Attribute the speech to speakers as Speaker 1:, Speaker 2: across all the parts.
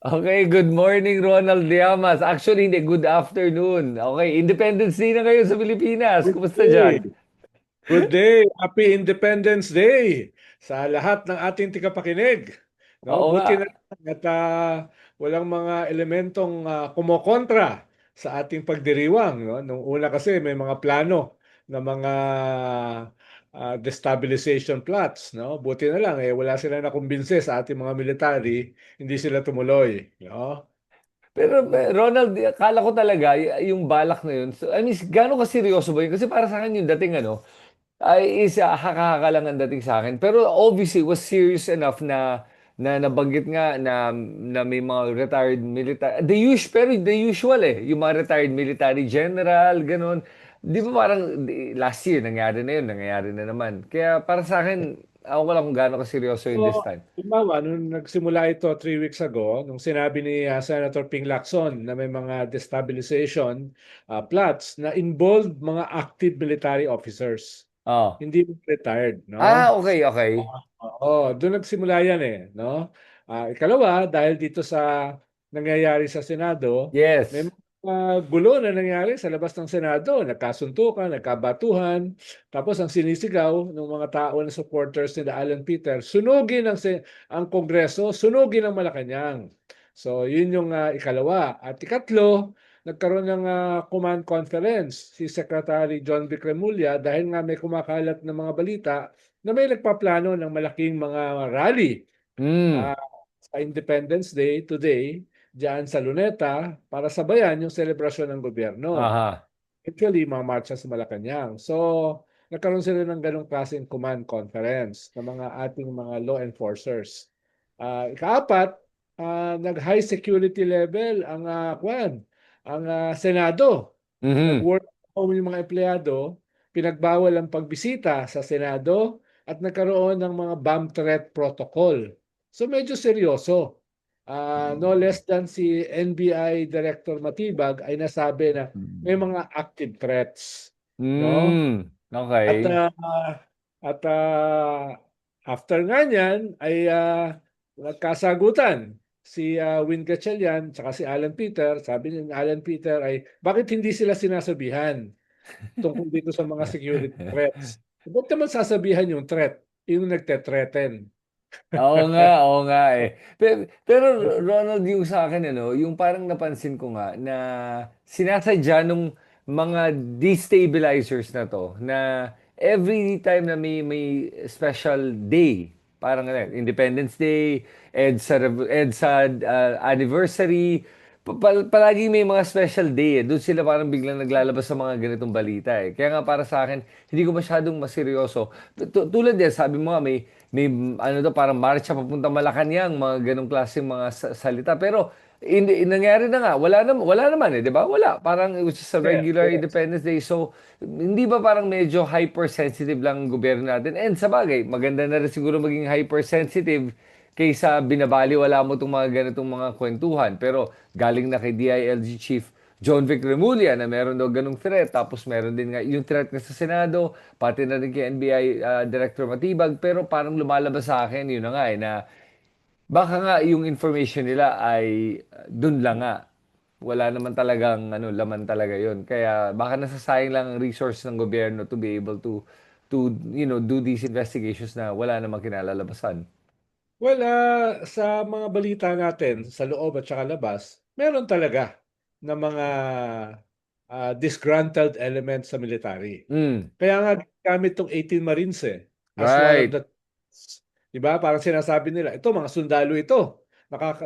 Speaker 1: Okay, good morning, Ronald Llamas. Actually, hindi, good afternoon. Okay, Independence Day na ngayon sa Pilipinas.
Speaker 2: Good
Speaker 1: Kumusta
Speaker 2: day.
Speaker 1: dyan?
Speaker 2: Good day. Happy Independence Day sa lahat ng ating tagapakinig. No,
Speaker 1: Oo nga.
Speaker 2: buti na lang at walang mga elementong kumokontra sa ating pagdiriwang. No? Nung una kasi may mga plano na mga destabilization plots. No? Buti na lang wala sila nakumbinse sa ating mga military, hindi sila tumuloy. No?
Speaker 1: Pero Ronald, akala ko talaga yung balak na yun. So, I mean, gano'n ka seryoso ba yun? Kasi para sa akin yung dating ay is haka-haka lang ang dating sa akin. Pero obviously, it was serious enough na nabanggit nga na may mga retired military. Pero the usual yung mga retired military general, ganun. Di ba parang last year nangyari na yun, nangyayari na naman. Kaya para sa akin, ako wala kung gaano kaseryoso yun this
Speaker 2: So,
Speaker 1: time.
Speaker 2: halimbawa, nung nagsimula ito 3 weeks ago, nung sinabi ni Senator Ping Lacson na may mga destabilization plots na involved mga active military officers,
Speaker 1: Oh.
Speaker 2: hindi retired, no?
Speaker 1: Okay, okay.
Speaker 2: Oo, doon nagsimula yan no? Ikalawa, dahil dito sa nangyayari sa Senado, may
Speaker 1: Yes.
Speaker 2: mga gulo na nangyari sa labas ng Senado. Nagkasuntukan, nagkabatuhan. Tapos ang sinisigaw ng mga tao na supporters ni Alan Peter, sunugin ang Kongreso, sunugin ang Malacanang. So, yun yung ikalawa. At ikatlo, nagkaroon ng command conference si Secretary John Vic Remulla dahil nga may kumakalat ng mga balita na may nagpaplano ng malaking mga rally
Speaker 1: Hmm.
Speaker 2: ah, sa Independence Day today diyan sa Luneta para sabayan yung selebrasyon ng gobyerno.
Speaker 1: Aha.
Speaker 2: Actually, mga marcha sa Malacanang. So, nagkaroon sila ng ganong klaseng command conference ng mga ating mga law enforcers. Ikaapat, nag-high security level ang Senado.
Speaker 1: Mhm.
Speaker 2: Nag-work from home yung mga empleyado, pinagbawal ang pagbisita sa Senado at nagkaroon ng mga bomb threat protocol. So medyo seryoso. No less than si NBI Director Matibag ay nasabi na may mga active threats, no?
Speaker 1: Hmm.
Speaker 2: At
Speaker 1: Okay.
Speaker 2: after nga niyan ay nagkasagutan si Win Gatchalian at si Alan Peter. Sabi ni Alan Peter ay bakit hindi sila sinasabihan tungkol dito sa mga security threats? Ba't naman sasabihan yung threat? Yung nagte-threaten.
Speaker 1: Oo nga eh. Pero Ronald, yung sa akin, yung parang napansin ko nga na sinasadya nung mga destabilizers na to na every time na may special day, parang Independence Day, EDSA anniversary, palagi may mga special day. Doon sila parang biglang naglalabas sa mga ganitong balita eh. Kaya nga para sa akin, hindi ko masyadong maseryoso. Tulad yan, sabi mo nga, may ano to, parang marcha papunta Malacanang, mga ganong klaseng mga salita. Pero nangyari na nga, wala naman eh, di ba? Wala. Parang it was just a
Speaker 2: Yes,
Speaker 1: regular
Speaker 2: yes.
Speaker 1: Independence Day. So, hindi ba parang medyo hypersensitive lang ang gobyerno natin? And sa bagay, maganda na rin siguro maging hypersensitive kaysa binabaliwala mo itong mga ganitong mga kwentuhan. Pero galing na kay DILG Chief John Vic Remulla na meron daw ganung threat. Tapos meron din nga yung threat nga sa Senado, pati na rin kay NBI Director Matibag. Pero parang lumalabas sa akin, yun na nga na baka nga yung information nila ay dun lang nga. Wala naman talagang laman talaga yun. Kaya baka nasasayang lang ang resource ng gobyerno to be able to do these investigations na wala namang kinalalabasan.
Speaker 2: Well, sa mga balita natin sa loob at saka labas, meron talaga na mga disgruntled elements sa military.
Speaker 1: Mm,
Speaker 2: Kaya nga gamit tong 18 Marines as one of
Speaker 1: right.
Speaker 2: the, 'di ba? Parang sinasabi nila, ito mga sundalo ito.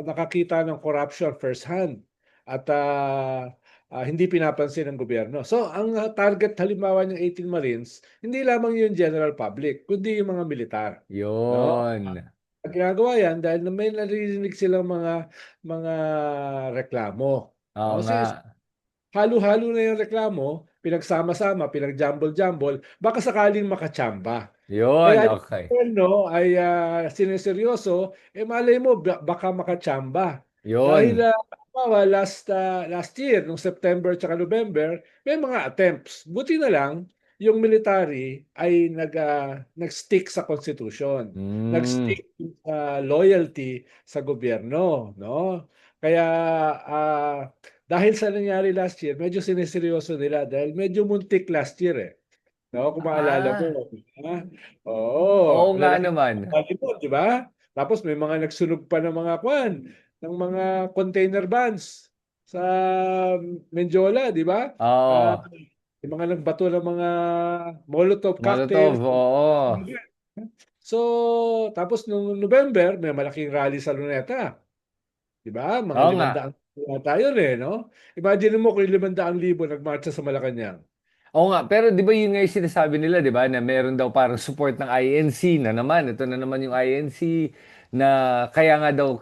Speaker 2: Nakakita ng corruption first hand at hindi pinapansin ng gobyerno. So, ang target halimbawa ng 18 Marines, hindi lamang yung general public, kundi yung mga militar, no?
Speaker 1: Yun.
Speaker 2: Ang ginagawa yan dahil na may naririnig silang mga reklamo.
Speaker 1: Oo
Speaker 2: No?
Speaker 1: nga.
Speaker 2: Halo-halo na yung reklamo, pinagsama-sama, pinag-jumble-jumble, baka sakaling makachamba.
Speaker 1: Yun,
Speaker 2: Kaya yung
Speaker 1: okay.
Speaker 2: gobyerno ay sineseryoso, malay mo baka makachamba. Dahil
Speaker 1: Yun.
Speaker 2: halimbawa, last year, noong September at November, may mga attempts. Buti na lang, yung military ay nag-stick sa Constitution.
Speaker 1: Mm,
Speaker 2: Nag-stick sa loyalty sa gobyerno. No? Kaya ah, dahil sa nangyari last year, medyo sineseryoso nila dahil medyo muntik last year eh. No, kung maalala
Speaker 1: Ah,
Speaker 2: mo. Ha? Oo,
Speaker 1: oo nga
Speaker 2: lalaki
Speaker 1: naman.
Speaker 2: ng volleyball, di ba? Tapos may mga nagsunog pa ng mga ng mga container vans sa Menjola, di ba? Ah,
Speaker 1: Oo.
Speaker 2: yung mga nagbato ng mga Molotov
Speaker 1: Molotov,
Speaker 2: cocktails.
Speaker 1: oo.
Speaker 2: So, tapos nung November, may malaking rally sa Luneta. Di ba? Mga
Speaker 1: Oo nga.
Speaker 2: 500 tayo eh, no? Imagine mo kung 500,000 nagmarcha sa Malacanang.
Speaker 1: Oo nga, pero 'di ba yun nga yung sinasabi nila, 'di ba, na meron daw parang support ng INC na naman. Ito na naman yung INC na kaya nga daw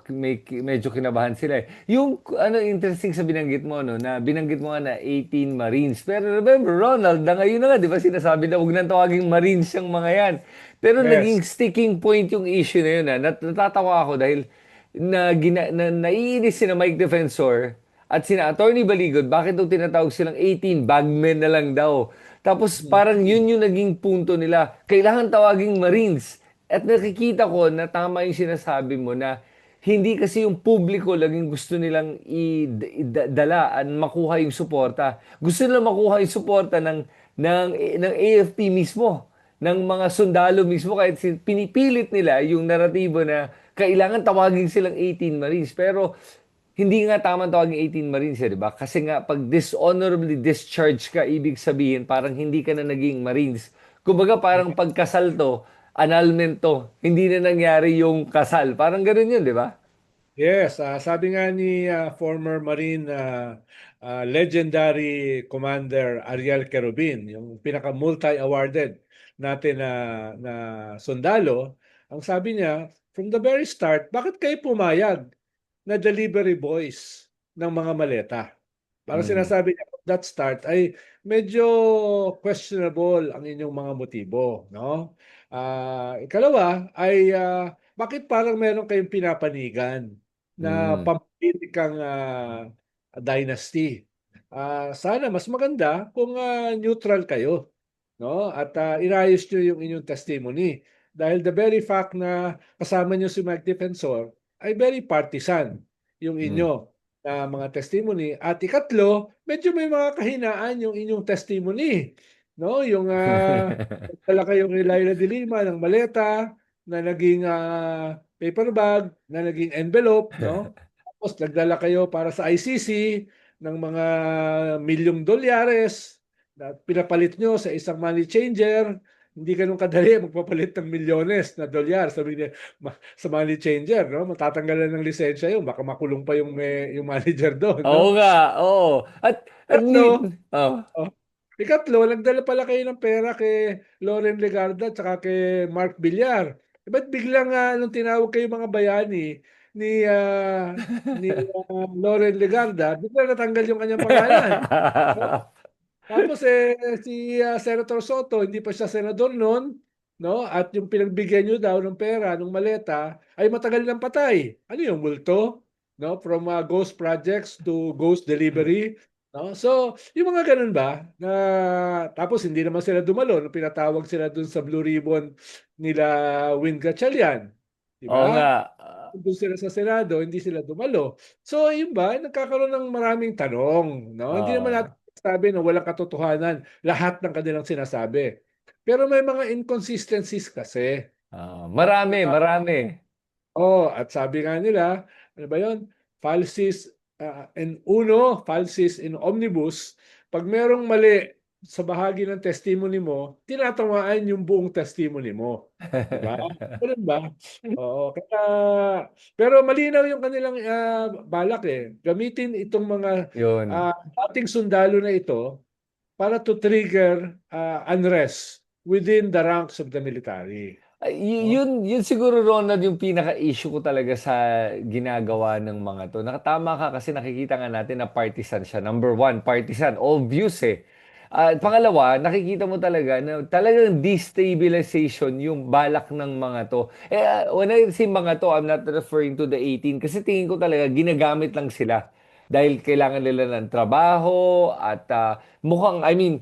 Speaker 1: medyo kinabahan sila eh. Yung ano interesting sa binanggit mo no, na binanggit mo nga na 18 Marines. Pero remember Ronald, na ngayon na nga 'di ba sinasabi na huwag nang tawaging Marines yung mga yan. Pero
Speaker 2: Yes.
Speaker 1: naging sticking point yung issue na yun. Natatawa ako dahil naiinis si na Mike Defensor at sina Attorney Baligod, bakit daw tinatawag silang 18? Bagmen na lang daw. Tapos parang yun yung naging punto nila. Kailangan tawaging Marines. At nakikita ko na tama yung sinasabi mo na hindi kasi yung publiko laging gusto nilang idala at makuha yung suporta. Gusto nila makuha yung suporta ng AFP mismo, ng mga sundalo mismo kahit pinipilit nila yung naratibo na kailangan tawagin silang 18 Marines. Pero hindi nga tamang tawagin 18 Marines, eh, di ba? Kasi nga, pag dishonorably discharged ka, ibig sabihin, parang hindi ka na naging Marines. Kumbaga, parang pagkasal to, annulment to, hindi na nangyari yung kasal. Parang ganun yun, di ba?
Speaker 2: Yes, sabi nga ni former Marine legendary Commander Ariel Querubin, yung pinaka multi-awarded natin na sundalo, ang sabi niya, from the very start, bakit kayo pumayag na delivery boys ng mga maleta? Parang
Speaker 1: Mm.
Speaker 2: sinasabi niya, from that start ay medyo questionable ang inyong mga motibo, no? Ikalawa ay bakit parang meron kayong pinapanigan na
Speaker 1: Mm.
Speaker 2: pampilikang dynasty? Sana mas maganda kung neutral kayo, no? At inayos nyo yung inyong testimony. Dahil the very fact na kasama nyo si Mike Defensor ay very partisan yung
Speaker 1: Mm.
Speaker 2: inyo na mga testimony. At ikatlo, medyo may mga kahinaan yung inyong testimony. No? Yung dala kayong ni Laila de Lima ng maleta na naging paper bag, na naging envelope, no? Tapos nagdala kayo para sa ICC ng mga milyong dolyares na pinapalit nyo sa isang money changer. Hindi ganun kadali magpapalit ng milyones na dolyar sa money changer, no? Matatanggalan ng lisensya yun, baka makulong pa yung manager doon, no?
Speaker 1: Oo nga, oo. At ni...
Speaker 2: Tatlo,
Speaker 1: Oh.
Speaker 2: oh, ikatlo, nagdala pala kayo ng pera kay Loren Legarda at saka kay Mark Villar. Ba't biglang nung tinawag kayo mga bayani ni Loren Legarda, biglang natanggal yung kanyang pangalan. Tapos si Senator Soto, hindi pa siya senador noon, no? At yung pinagbigyan niyo daw ng pera, ng maleta, ay matagal nang patay. Ano yung multo? No? From ghost projects to ghost delivery. No? So, yung mga ganun ba? Na, tapos hindi naman sila dumalo nung pinatawag sila dun sa Blue Ribbon nila Win Gatchalian. Di
Speaker 1: Oo nga.
Speaker 2: ba? Doon sila sa Senado, hindi sila dumalo. So, yun ba, nagkakaroon ng maraming tanong. No? Hindi naman natin
Speaker 1: Oo.
Speaker 2: sabi na walang katotohanan lahat ng kanilang sinasabi. Pero may mga inconsistencies kasi. No?
Speaker 1: Marami, marami.
Speaker 2: Oh, at sabi nga nila, ano ba 'yon? Falsis in uno, falsis in omnibus. Pag merong mali sa bahagi ng testimony mo, tinatamaan yung buong testimony mo. 'Di ba? Ganun ba? Oo, kaya pero malinaw yung kanilang balak eh. Gamitin itong mga
Speaker 1: Yun.
Speaker 2: dating sundalo na ito para to trigger unrest within the ranks of the military. No?
Speaker 1: Yun siguro Ronald yung pinaka-issue ko talaga sa ginagawa ng mga to. Nakatama ka kasi nakikita nga natin na partisan siya. Number one, partisan. Obvious eh. At pangalawa, nakikita mo talaga na talagang destabilization yung balak ng mga to. When I say mga to, I'm not referring to the 18 kasi tingin ko talaga ginagamit lang sila. Dahil kailangan nila ng trabaho at mukhang, I mean,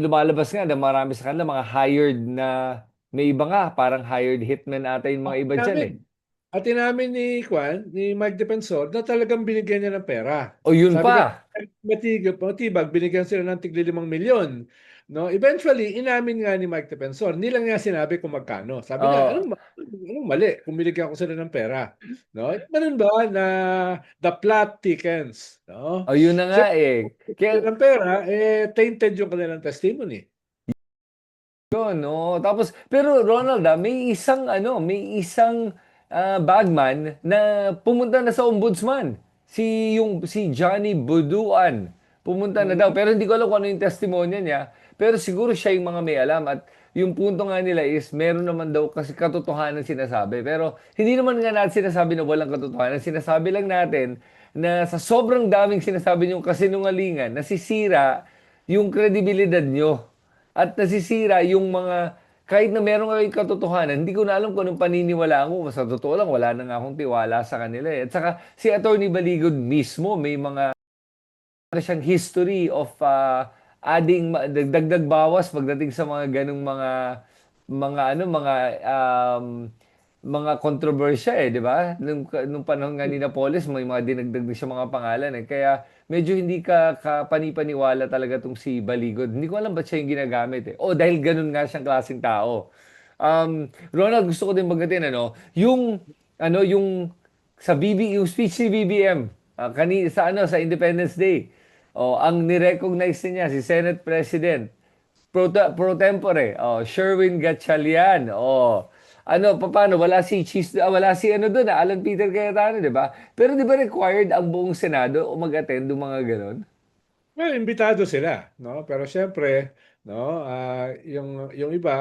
Speaker 1: lumalabas nga na marami sa kanila mga hired na may iba nga, parang hired hitman ata yung mga
Speaker 2: Sabi
Speaker 1: iba dyan
Speaker 2: namin,
Speaker 1: eh.
Speaker 2: At inamin ni Mike Defensor na talagang binigyan niya ng pera.
Speaker 1: O yun
Speaker 2: Sabi
Speaker 1: pa.
Speaker 2: ka, matibag, binigyan sila ng tigli 5 milyon. No? Eventually, inamin nga ni Mike Defensor, hindi lang niya sinabi kung magkano. Sabi niya,
Speaker 1: Oh,
Speaker 2: anong mali kung binigyan ko sila ng pera? No? Ganun ba na the plot thickens? No?
Speaker 1: o yun na nga
Speaker 2: Siyempre,
Speaker 1: eh. Kaya
Speaker 2: ng pera, tainted yung kanilang testimony.
Speaker 1: yun, no. Tapos pero Ronald, may isang bagman na pumunta na sa ombudsman. Si Johnny Buduan. Pumunta na daw
Speaker 2: Mhm.
Speaker 1: pero hindi ko alam kung ano yung testimonya niya. Pero siguro siya yung mga may alam at yung punto nga nila is meron naman daw kasi katotohanan sinasabi. Pero hindi naman nga natin sinasabi na walang katotohanan. Sinasabi lang natin na sa sobrang daming sinasabi niyong kasinungalingan, nasisira yung kredibilidad nyo. At nasisira yung mga, kahit na meron kayong katotohanan, hindi ko na alam kung anong paniniwalaan ko. Sa totoo lang, wala na nga akong tiwala sa kanila eh. At saka si Attorney Baligod mismo, may mga ano siyang history of dagdag bawas pagdating sa mga ganung mga kontrobersya eh, di ba? Nung panahon nga ni Napoles, may mga dinagdag din siya mga pangalan eh. Kaya medyo hindi ka panipaniwala talaga tong si Baligod. Hindi ko alam ba't siya yung ginagamit eh. O dahil ganun nga siyang klaseng tao. Ronald, gusto ko din banggitin yung yung speech ni BBM sa Independence Day. Ang ni-recognize niya si Senate President pro tempore, Sherwin Gatchalian. Paano wala si ano doon, Alan Peter Cayetano, 'di ba? Pero 'di ba required ang buong Senado o mag-attend ng mga ganon?
Speaker 2: Well, imbitado sila, no? Pero siyempre, no, yung iba,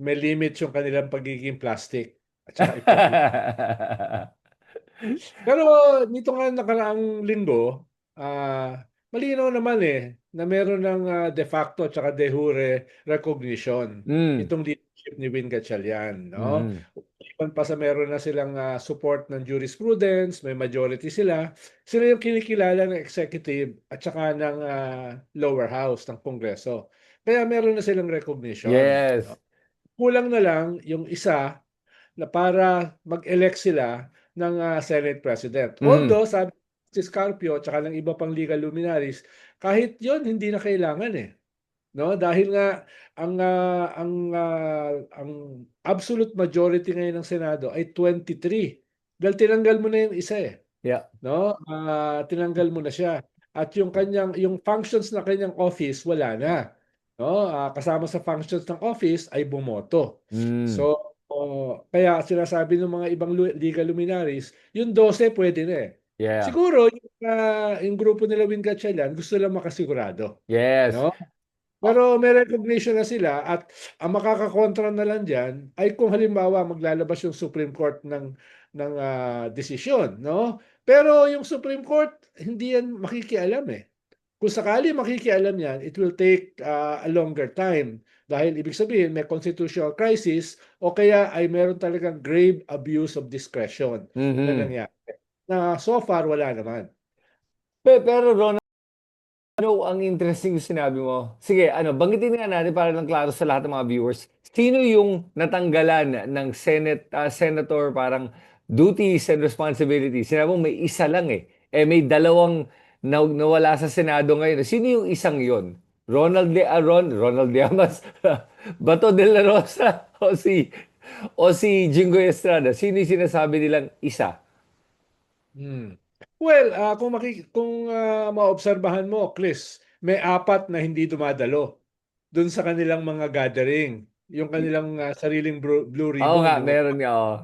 Speaker 2: may limit yung kanilang pagiging plastic at saka ipokrito. Pero nito nga nakaraang linggo, malinaw naman na meron ng de facto at saka de jure recognition
Speaker 1: Mm.
Speaker 2: itong leadership ni Win Gatchalian, no?
Speaker 1: Mhm.
Speaker 2: Iban pa sa meron na silang support ng jurisprudence, may majority sila. Sila yung kinikilala ng executive at saka ng lower house ng Kongreso. Kaya meron na silang recognition.
Speaker 1: Yes.
Speaker 2: No? Kulang na lang yung isa na para mag-elect sila ng Senate President.
Speaker 1: Mhm.
Speaker 2: Although, sabi si Scarpio at saka ng iba pang legal luminaries, kahit yon hindi na kailangan no? Dahil nga ang absolute majority ngayon ng Senado ay 23. Dahil tinanggal mo na yung isa
Speaker 1: Yeah.
Speaker 2: no? Tinanggal mo na siya. At yung functions na kanyang office wala na. No? Kasama sa functions ng office ay bumoto.
Speaker 1: Mm.
Speaker 2: So, kaya sinasabi ng mga ibang legal luminaries, yung 12 pwede na
Speaker 1: Yeah.
Speaker 2: Siguro yung grupo nila Win Gatchalian gusto lang makasigurado.
Speaker 1: Yes.
Speaker 2: No? Pero may recognition na sila at ang makakakontra na lang diyan ay kung halimbawa maglalabas yung Supreme Court ng desisyon, no? Pero yung Supreme Court hindi yan makikialam Kung sakali makikialam yan, it will take a longer time dahil ibig sabihin may constitutional crisis o kaya ay meron talagang grave abuse of discretion na
Speaker 1: Mhm.
Speaker 2: nangyari. Na so far wala naman.
Speaker 1: Pero Ron, ano ang interesting yung sinabi mo? Sige, banggitin nga natin para lang klaro sa lahat ng mga viewers. Sino yung natanggalan ng senator parang duties and responsibilities? Sinabi mo may isa lang eh. May dalawang nawala sa Senado ngayon. Sino yung isang yon? Ronald Llamas, Bato de la Rosa o si Jingoy Estrada? Sino yung sinasabi nilang isa?
Speaker 2: Hmm. Well, kung maobserbahan mo, Chris, may apat na hindi dumadalo doon sa kanilang mga gathering, yung kanilang sariling Blue
Speaker 1: Oo nga,
Speaker 2: Ribbon, yung
Speaker 1: meron nga. Oh.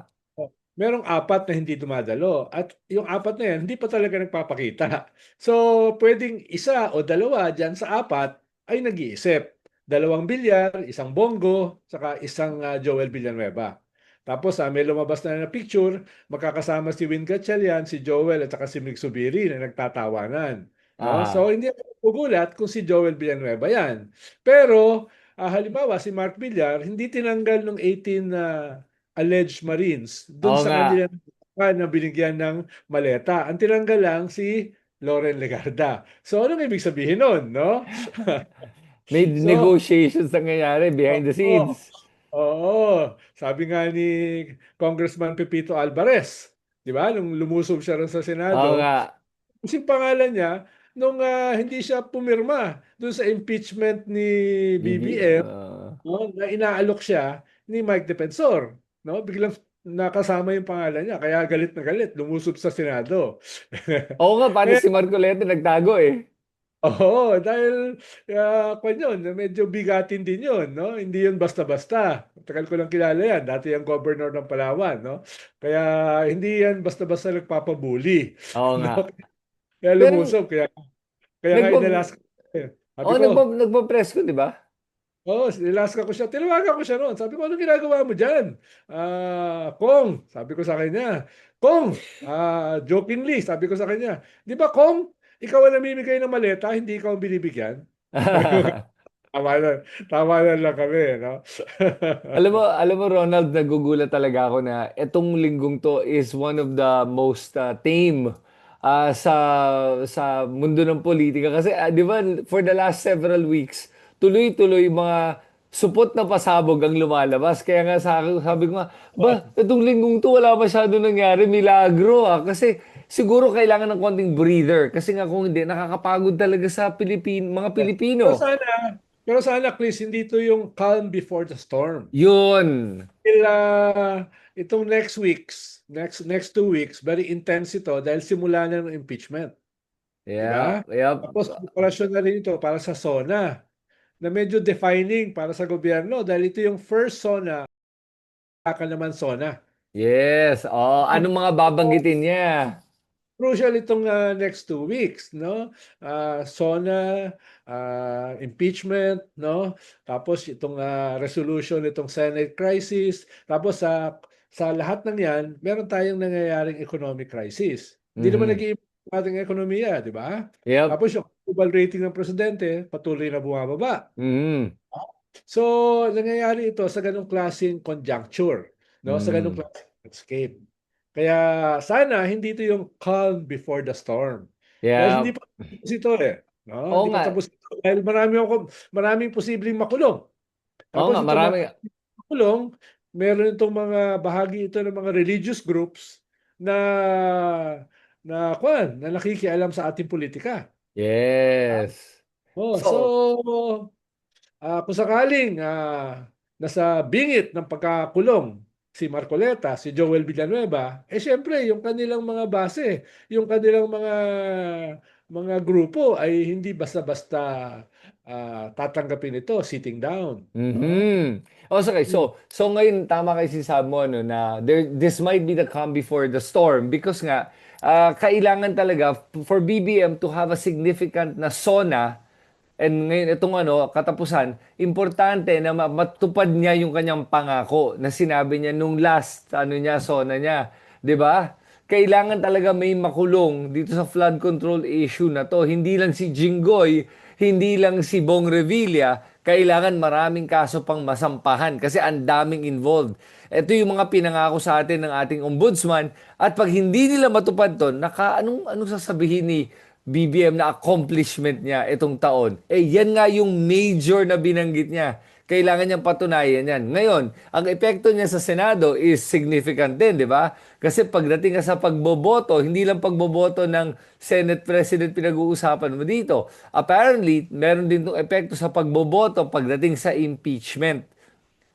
Speaker 2: merong apat na hindi dumadalo at yung apat na yan hindi pa talaga nagpapakita. So, pwedeng isa o dalawa diyan sa apat ay nag-iisip. Dalawang Bilyar, isang Bongo, saka isang Joel Villanueva. Tapos may lumabas na picture, makakasama si Win Gatchalian, si Joel at saka si Mig Subiri na nagtatawanan. No? So,
Speaker 1: Ah.
Speaker 2: hindi ako gugulat kung si Joel Villanueva yan. Pero, halimbawa si Mark Villar, hindi tinanggal ng 18 alleged Marines dun
Speaker 1: Oo
Speaker 2: sa
Speaker 1: nga.
Speaker 2: kanilang na binigyan ng maleta. Ang tinanggal lang si Loren Legarda. So, anong ibig sabihin nun, no?
Speaker 1: May
Speaker 2: So,
Speaker 1: negotiations na nangyayari behind the
Speaker 2: oo.
Speaker 1: scenes.
Speaker 2: Oo. sabi nga ni Congressman Pepito Alvarez, 'di ba? Nung lumusob siya ron sa
Speaker 1: Oo nga.
Speaker 2: Senado, yung pangalan niya nung hindi siya pumirma doon sa impeachment ni BBM, no, na inaalok siya ni Mike Defensor, no? Biglang nakasama yung pangalan niya, kaya galit na galit, lumusob sa Senado.
Speaker 1: Oo nga, pati
Speaker 2: Kaya,
Speaker 1: si Marcoleta nagtago eh.
Speaker 2: oo, dahil kwan yun, medyo bigatin din yun, no? Hindi yun basta-basta. Tagal ko lang kilala yan, dati yung governor ng Palawan, no? Kaya hindi yan basta-basta nagpapabuli,
Speaker 1: Oo nga.
Speaker 2: no? Kaya
Speaker 1: Pero
Speaker 2: lumusob, kaya nga
Speaker 1: nagpa
Speaker 2: inalas ko. Sabi
Speaker 1: oh,
Speaker 2: ko,
Speaker 1: nagpa-press ko, di ba?
Speaker 2: oh, nilaska ko siya. Tinawagan ko siya noon. Sabi ko, ano ginagawa mo dyan? Kong, sabi ko sa kanya. Kong, jokingly, sabi ko sa kanya, di ba Kong, ikaw ang namimigay ng maleta, hindi ikaw ang binibigyan? Tawanan lang kami, no?
Speaker 1: Alam mo Ronald, nagugulat talaga ako na etong linggong to is one of the most tame sa mundo ng politika kasi 'di ba for the last several weeks tuloy-tuloy mga supot na pasabog ang lumalabas. Kaya nga sa akin, sabi ko nga, ba, itong linggong to wala masyado nangyari, milagro kasi siguro kailangan ng konting breather kasi nga kung hindi nakakapagod talaga sa mga
Speaker 2: Pero
Speaker 1: Pilipino.
Speaker 2: sana, pero sana, Chris, hindi to yung calm before the storm.
Speaker 1: 'Yun.
Speaker 2: Itong next 2 weeks, very intense ito dahil simula na ng impeachment. Di
Speaker 1: Yeah,
Speaker 2: ba?
Speaker 1: yep.
Speaker 2: Tapos, preparasyon na rin ito para sa SONA na medyo defining para sa gobyerno dahil ito yung first SONA, saka naman SONA.
Speaker 1: Yes. Oh, anong mga babanggitin niya?
Speaker 2: Crucial itong next 2 weeks, no? SONA, impeachment, no? Tapos itong resolution itong Senate crisis. Tapos sa lahat ng 'yan, meron tayong nangyayaring economic crisis. Hindi naman
Speaker 1: Mhm.
Speaker 2: nag-iimprove ang ating ekonomiya, di ba?
Speaker 1: Yep.
Speaker 2: Tapos yung approval rating ng presidente patuloy na bumababa.
Speaker 1: Mhm.
Speaker 2: So, nangyayari ito sa ganong klaseng conjuncture, no? Sa ganong
Speaker 1: Mhm.
Speaker 2: klaseng landscape. Kaya sana hindi ito yung calm before the storm. Dahil hindi
Speaker 1: Yep.
Speaker 2: pa tapos ito eh. No?
Speaker 1: Oo
Speaker 2: Hindi pa
Speaker 1: nga.
Speaker 2: tapos ito. Dahil maraming posibleng makulong.
Speaker 1: Oo
Speaker 2: Tapos
Speaker 1: nga,
Speaker 2: itong
Speaker 1: marami.
Speaker 2: mga makulong, meron itong mga bahagi ito ng mga religious groups na na nakikialam sa ating politika.
Speaker 1: Yes.
Speaker 2: Oh,
Speaker 1: So,
Speaker 2: so kung sakaling nasa bingit ng pagkakulong si Marcoleta, si Joel Villanueva, siyempre yung kanilang mga base, yung kanilang mga grupo ay hindi basta-basta tatanggapin ito sitting down, no?
Speaker 1: mhm. Oh, okay.
Speaker 2: Hmm.
Speaker 1: So ngayon tama kayo si Sam mo no, na this might be the calm before the storm because nga kailangan talaga for BBM to have a significant na SONA. And ngayon, itong katapusan, importante na matupad niya yung kanyang pangako na sinabi niya nung last, sona niya. 'Di ba? Kailangan talaga may makulong dito sa flood control issue na to. Hindi lang si Jinggoy, hindi lang si Bong Revilla, kailangan maraming kaso pang masampahan kasi ang daming involved. Ito yung mga pinangako sa atin ng ating ombudsman at pag hindi nila matupad to, anong sasabihin ni BBM na accomplishment niya itong taon. Yan nga yung major na binanggit niya. Kailangan niyang patunayan yan. Ngayon, ang epekto niya sa Senado is significant din, di ba? Kasi pagdating ka sa pagboboto, hindi lang pagboboto ng Senate President pinag-uusapan mo dito. Apparently, meron din itong epekto sa pagboboto pagdating sa impeachment.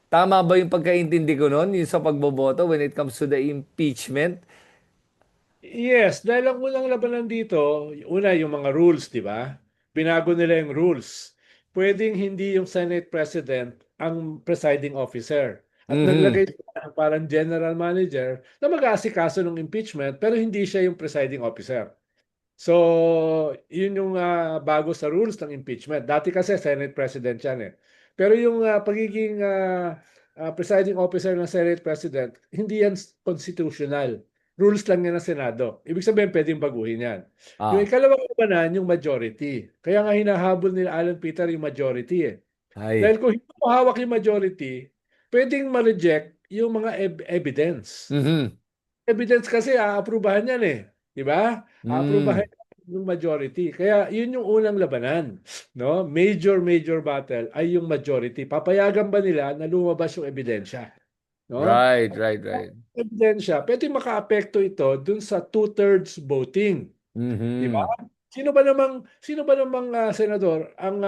Speaker 1: Tama ba yung pagkaintindi ko noon, yung sa pagboboto when it comes to the impeachment?
Speaker 2: Yes, dahil ang unang labanan dito, una yung mga rules, di ba? Binago nila yung rules. Pwedeng hindi yung Senate President ang presiding officer. At
Speaker 1: Mhm.
Speaker 2: naglagay sila ng parang general manager na mag-aasikaso ng impeachment pero hindi siya yung presiding officer. So, yun yung bago sa rules ng impeachment. Dati kasi Senate President yan eh. Pero yung pagiging presiding officer ng Senate President, hindi yan constitutional. Rules lang yan ng Senado. Ibig sabihin, pwedeng baguhin yan. Yung
Speaker 1: Ah,
Speaker 2: ikalawang labanan, yung majority. Kaya nga hinahabol nila Alan Peter yung majority eh.
Speaker 1: ay.
Speaker 2: Dahil kung hindi mo hawak yung majority, pwedeng ma-reject yung mga evidence.
Speaker 1: Mhm.
Speaker 2: Evidence kasi aaprubahan yan eh. Di ba? Aaprubahan
Speaker 1: Mm.
Speaker 2: yung majority. Kaya yun yung unang labanan. No? Major battle ay yung majority. Papayagan ba nila na lumabas yung ebidensya? no?
Speaker 1: Right, right, right.
Speaker 2: Ebidensya, pwede makaapekto ito dun sa two-thirds voting. Di ba?
Speaker 1: Mhm.
Speaker 2: Sino ba namang senador ang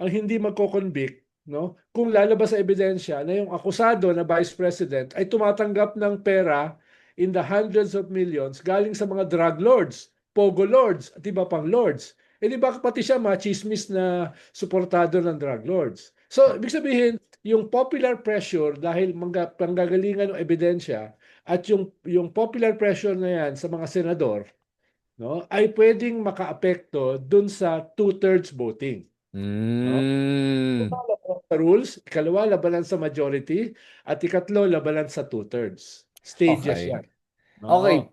Speaker 2: hindi magko-convict, no? Kung lalabas sa ebidensya na yung akusado na vice president ay tumatanggap ng pera in the hundreds of millions galing sa mga drug lords, pogo lords, at iba pang lords. Eh di ba pati siya machismis na suportado ng drug lords. So, ibig sabihin, yung popular pressure dahil panggagalingan ng ebidensya at yung popular pressure na yan sa mga senador, no, ay pwedeng makaapekto dun sa two-thirds voting, no?
Speaker 1: Mm.
Speaker 2: Una, labanan sa rules, ikalawa, labanan sa majority, at ikatlo, labanan sa two-thirds. Stages
Speaker 1: Okay.
Speaker 2: yan.
Speaker 1: Okay,
Speaker 2: Oo.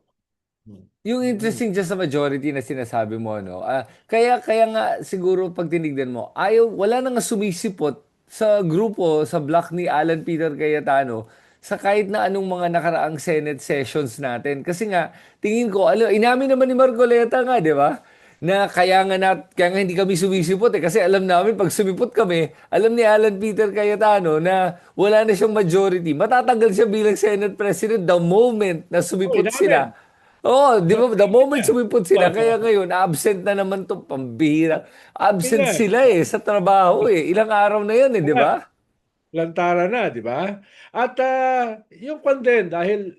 Speaker 1: yung
Speaker 2: Mm.
Speaker 1: interesting dyan sa majority na sinasabi mo, no? Kaya nga siguro pag tinignan mo, wala na nga sumisipot sa grupo, sa block ni Alan Peter Cayetano sa kahit na anong mga nakaraang Senate sessions natin. Kasi nga, tingin ko, inamin naman ni Marcoleta nga, di ba? Na kaya nga hindi kami sumisipot eh. Kasi alam namin, pag sumipot kami, alam ni Alan Peter Cayetano na wala na siyang majority. Matatanggal siya bilang Senate President the moment na
Speaker 2: Oh,
Speaker 1: sumipot
Speaker 2: inamin.
Speaker 1: sila. Oo, di ba? The
Speaker 2: Inamin
Speaker 1: moment
Speaker 2: niya.
Speaker 1: sumipot sila, kaya ngayon, absent na naman to pambihira.
Speaker 2: Inamin
Speaker 1: Absent
Speaker 2: niya.
Speaker 1: sila eh, sa trabaho eh. Ilang araw na yan eh, di ba?
Speaker 2: Lantara na, di ba? At yung kwan din, dahil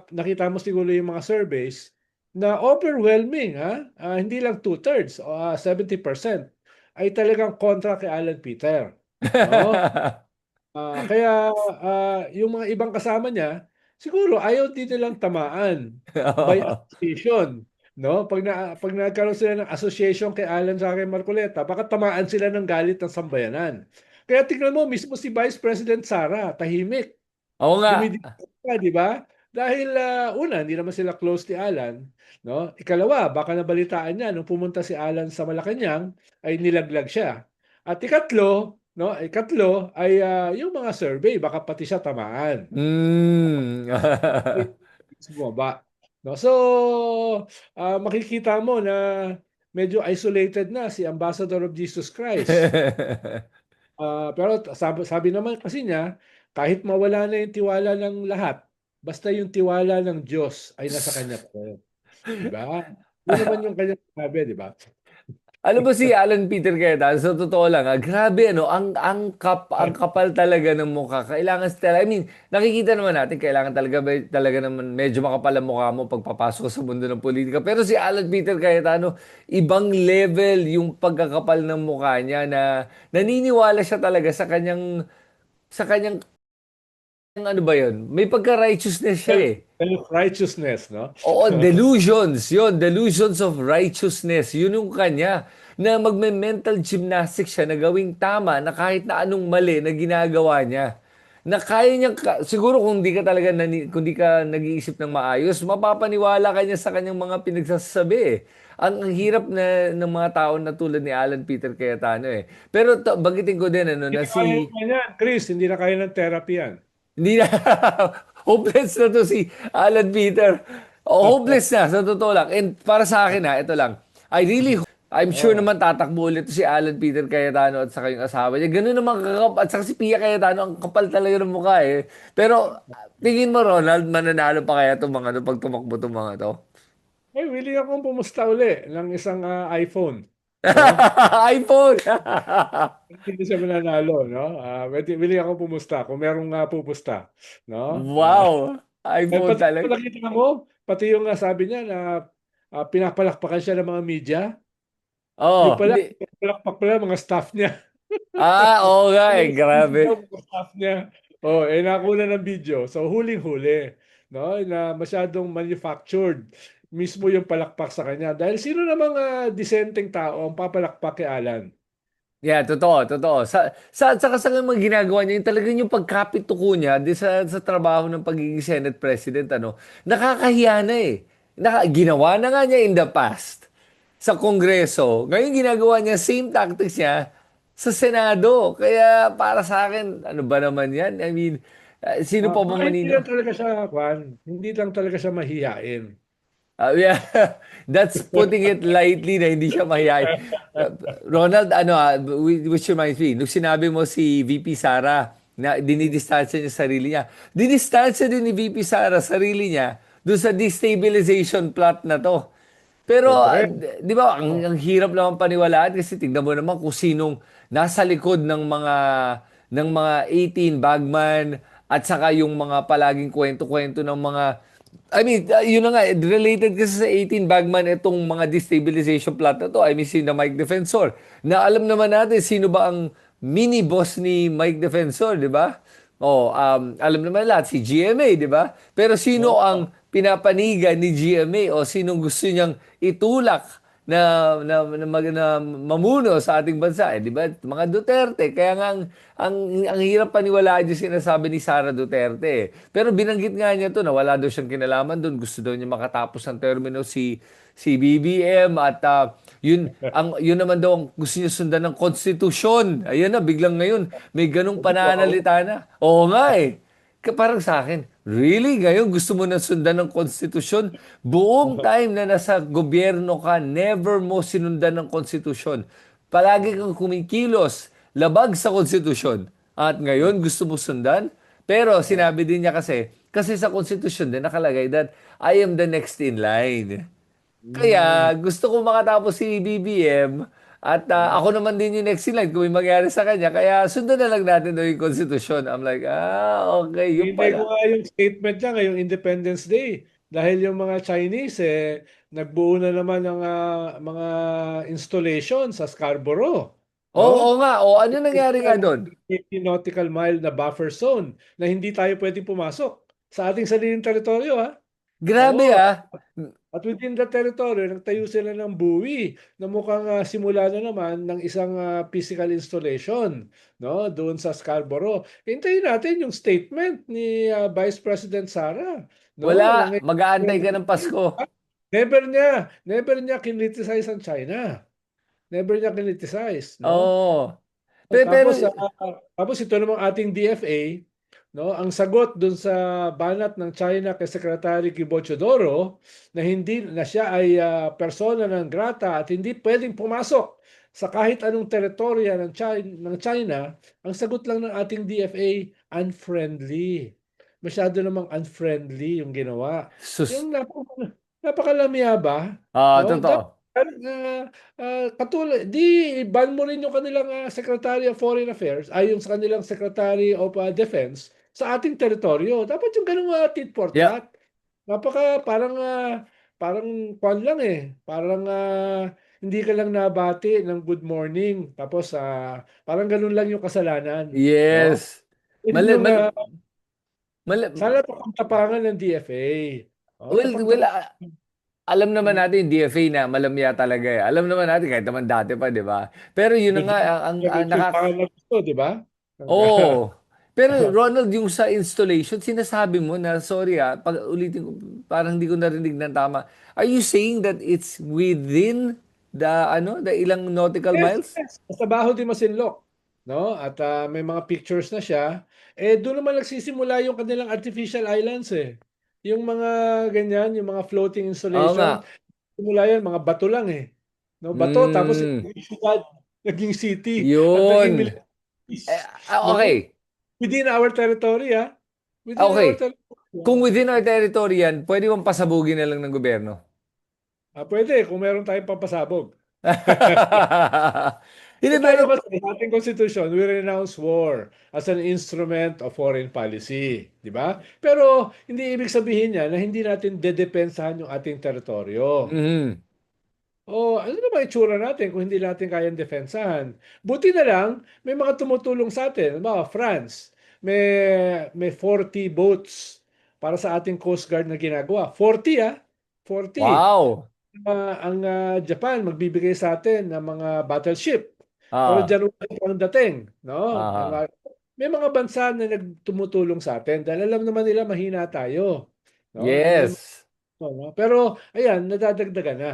Speaker 2: nakita mo siguro yung mga surveys, na overwhelming, hindi lang two-thirds, 70%, ay talagang kontra kay Alan Peter. No? Kaya yung mga ibang kasama niya, siguro ayaw din nilang tamaan by
Speaker 1: Oo.
Speaker 2: association. No? Pag nagkaroon sila ng association kay Alan sa kay Marcoleta, baka tamaan sila ng galit ng sambayanan. Kaya tingnan mo, mismo si Vice President Sara, tahimik.
Speaker 1: Oo nga.
Speaker 2: Dumidikit pa, di ba? Dahil una, hindi naman sila close ni Alan. No? Ikalawa, baka nabalitaan niya nung pumunta si Alan sa Malacanang, ay nilaglag siya. At ikatlo ay yung mga survey, baka pati siya tamaan.
Speaker 1: Mm.
Speaker 2: Bumaba. No? So, makikita mo na medyo isolated na si Ambassador of Jesus Christ. Pero sabi naman kasi niya, kahit mawala na yung tiwala ng lahat, basta yung tiwala ng Diyos ay nasa kanya pa rin. Di ba? Yun naman yung kanyang sabi, di ba?
Speaker 1: Alam mo si Alan Peter Cayetano, sa totoo lang, grabe ano, ang kapal talaga ng mukha. Kailangan I mean, nakikita naman natin, kailangan talaga naman medyo makapal ang mukha mo pagpapasok sa mundo ng politika. Pero si Alan Peter Cayetano, ibang level yung pagkakapal ng mukha niya na naniniwala siya talaga sa kanyang ano ba yun? May pagka-righteousness siya eh.
Speaker 2: Self-righteousness, no?
Speaker 1: Oo, delusions. Yun, delusions of righteousness. Yun yung kanya. Na magme-mental gymnastics siya na gawing tama na kahit na anong mali na ginagawa niya. Na kaya niya, siguro kung di ka talaga, kung di ka nag-iisip ng maayos, mapapaniwala ka niya sa kanyang mga pinagsasabi eh. Ang hirap ng mga tao na tulad ni Alan Peter Cayetano eh. Pero bagitin ko din ano,
Speaker 2: Hindi
Speaker 1: na
Speaker 2: na kaya
Speaker 1: si
Speaker 2: yan, Chris, hindi na kaya ng therapy yan.
Speaker 1: hindi na. Hopeless na to si Alan Peter. O, hopeless na, sa totoo lang. And para sa akin ito lang. I'm sure
Speaker 2: Oh.
Speaker 1: naman tatakbo ulit to si Alan Peter Cayetano at saka yung asawa niya. Ganun naman at saka si Pia Cayetano, ang kapal talaga ng mukha eh. Pero tingin mo, Ronald, mananalo pa kaya itong mga to pag tumakbo itong mga to?
Speaker 2: Eh, willing akong pumusta uli ng isang iPhone. No?
Speaker 1: iPhone!
Speaker 2: Hindi siya mananalo, no? Willing akong pumusta kung merong pupusta. No?
Speaker 1: Wow! iPhone
Speaker 2: Pati
Speaker 1: talaga.
Speaker 2: nakita mo, pati yung sabi niya na pinapalakpakan siya ng mga media. Yung
Speaker 1: Oh,
Speaker 2: pala,
Speaker 1: hindi.
Speaker 2: palakpak pala mga staff niya.
Speaker 1: Oo nga eh, grabe.
Speaker 2: Yung mga staff niya. Oh, nakuna ng video. So, huling-huli. No? Na masyadong manufactured mismo yung palakpak sa kanya. Dahil sino namang disenteng tao ang papalakpak kay Alan?
Speaker 1: Yeah, totoo, totoo. Sa mga ginagawa niya, yung talagang yung pagkapit-tuko niya sa trabaho ng pagiging Senate President, nakakahiya na eh. Ginawa na nga niya in the past sa Kongreso. Ngayon ginagawa niya, same tactics niya sa Senado. Kaya para sa akin, ano ba naman yan? I mean, sino pa ba
Speaker 2: Baka hindi
Speaker 1: manino?
Speaker 2: lang talaga siya, Juan. Hindi lang talaga siya mahihain.
Speaker 1: Yeah, that's putting it lightly na hindi siya mahihayin. Ronald, which reminds me, nung sinabi mo si VP Sara, na dinidistansya niya sarili niya. Dinistansya din ni VP Sara sarili niya doon sa destabilization plot na to. Pero,
Speaker 2: Siyempre.
Speaker 1: di ba,
Speaker 2: Oh,
Speaker 1: ang hirap naman paniwalaan kasi tingnan mo naman kung sinong nasa likod ng mga 18 bagman at saka yung mga palaging kwento-kwento ng mga I mean, yun na nga, related kasi sa 18 bagman itong mga destabilization plot na to. I mean, sino Mike Defensor. Na alam naman natin sino ba ang mini boss ni Mike Defensor, di ba? Oh, alam naman lahat si GMA, di ba? Pero sino
Speaker 2: oh,
Speaker 1: ang pinapanigan ni GMA o sinong gusto niyang itulak na mamuno sa ating bansa, di ba? Mga Duterte. Kaya nga ang hirap paniwalaan yung sinasabi ni Sara Duterte. Pero binanggit nga niya to na wala daw siyang kinalaman doon. Gusto daw niya makatapos ng termino si BBM at yun naman daw ang gusto niya sundan ng konstitusyon. Ayun na, biglang ngayon may ganong
Speaker 2: wow.
Speaker 1: pananalita na. Oo nga eh. Parang sa akin, really? Ngayon gusto mo na sundan ng konstitusyon? Buong time na nasa gobyerno ka, never mo sinundan ng konstitusyon. Palagi kang kumikilos, labag sa konstitusyon. At ngayon gusto mo sundan? Pero sinabi din niya kasi sa konstitusyon din nakalagay that I am the next in line.
Speaker 2: Mm,
Speaker 1: Kaya gusto ko makatapos si BBM at
Speaker 2: mm.
Speaker 1: ako naman din yung next in line kung may mangyari sa kanya. Kaya sundan na lang natin daw yung konstitusyon. I'm like, okay, yung
Speaker 2: Hinihintay ko
Speaker 1: pala.
Speaker 2: nga yung statement niya ngayong Independence Day. Dahil yung mga Chinese, nagbuo na naman ng mga installation sa Scarborough.
Speaker 1: Oo,
Speaker 2: No?
Speaker 1: oo nga. O, ano nangyari nga doon?
Speaker 2: 50 nautical mile na buffer zone na hindi tayo pwedeng pumasok sa ating sariling teritoryo, ha?
Speaker 1: Grabe
Speaker 2: Oo.
Speaker 1: ah.
Speaker 2: At within the territory, nagtayo sila ng buoy na mukhang simula na naman ng isang physical installation, no, doon sa Scarborough. Hintayin natin yung statement ni Vice President Sara, no,
Speaker 1: Wala. Mag-aantay ka ng Pasko.
Speaker 2: never niya kinriticize ang China. Never niya kinriticize, no?
Speaker 1: Oo. Pero,
Speaker 2: Tapos ito namang ating DFA, no, ang sagot dun sa banat ng China kay Secretary Kibo Chodoro na hindi na siya ay persona non grata at hindi pwedeng pumasok sa kahit anong teritorya ng China, ang sagot lang ng ating DFA, unfriendly. Masyado namang unfriendly yung ginawa.
Speaker 1: sus.
Speaker 2: Yung napakalamya ba? No?
Speaker 1: Totoo.
Speaker 2: Katulad, di ban mo rin yung kanilang Secretary of Foreign Affairs, ay yung sa kanilang Secretary of Defense sa ating teritoryo. Dapat yung ganung tit for
Speaker 1: Yeah.
Speaker 2: tat. Parang kwan lang Parang hindi ka lang nabati ng good morning. Tapos parang ganun lang yung kasalanan, no?
Speaker 1: Yes.
Speaker 2: Yun
Speaker 1: Mali,
Speaker 2: yung
Speaker 1: mali, mali,
Speaker 2: sana tapang-tapangan ng DFA. Oh,
Speaker 1: well,
Speaker 2: tapang-tapangan.
Speaker 1: alam naman natin yung DFA na malamya talaga eh. Alam naman natin kahit naman dati pa, di ba? Pero yun na nga, ang
Speaker 2: Medyo pangalan na gusto, di ba?
Speaker 1: Oo. Pero Ronald, yung sa installation, sinasabi mo na, sorry pag ulitin ko, parang hindi ko narinig ng tama. Are you saying that it's within the ilang nautical
Speaker 2: Yes,
Speaker 1: miles?
Speaker 2: yes. Sa Baho de Masinloc, no? At may mga pictures na siya. Doon naman nagsisimula yung kanilang artificial islands Yung mga ganyan, yung mga floating
Speaker 1: Oo nga.
Speaker 2: installation, simula yan, mga bato lang No, bato, tapos
Speaker 1: Mm,
Speaker 2: naging syudad, naging city, at naging
Speaker 1: yun.
Speaker 2: militaries, no?
Speaker 1: Okay.
Speaker 2: Within our territory, Within our
Speaker 1: Okay. Kung
Speaker 2: territory.
Speaker 1: within our territory yan, pwede bang pasabugin na lang ng gobyerno?
Speaker 2: Pwede, kung meron tayong pampasabog.
Speaker 1: Hindi,
Speaker 2: Tayo
Speaker 1: pero,
Speaker 2: kasi sa ating constitution, we renounce war as an instrument of foreign policy, di ba? Pero hindi ibig sabihin niya na hindi natin dedepensahan yung ating teritoryo.
Speaker 1: mhm.
Speaker 2: O ano na ba itsura natin kung hindi natin kayang depensahan? Buti na lang, may mga tumutulong sa atin. Halimbawa, France, may 40 boats para sa ating Coast Guard na ginagawa. 40 40.
Speaker 1: Wow.
Speaker 2: Ang Japan magbibigay sa atin ng mga battleship. Pero
Speaker 1: Ah,
Speaker 2: January pa ang dating, no?
Speaker 1: ah,
Speaker 2: May mga bansa na nagtumutulong sa atin dahil alam naman nila mahina tayo, no?
Speaker 1: yes.
Speaker 2: No? Pero ayan, nadadagdagan na.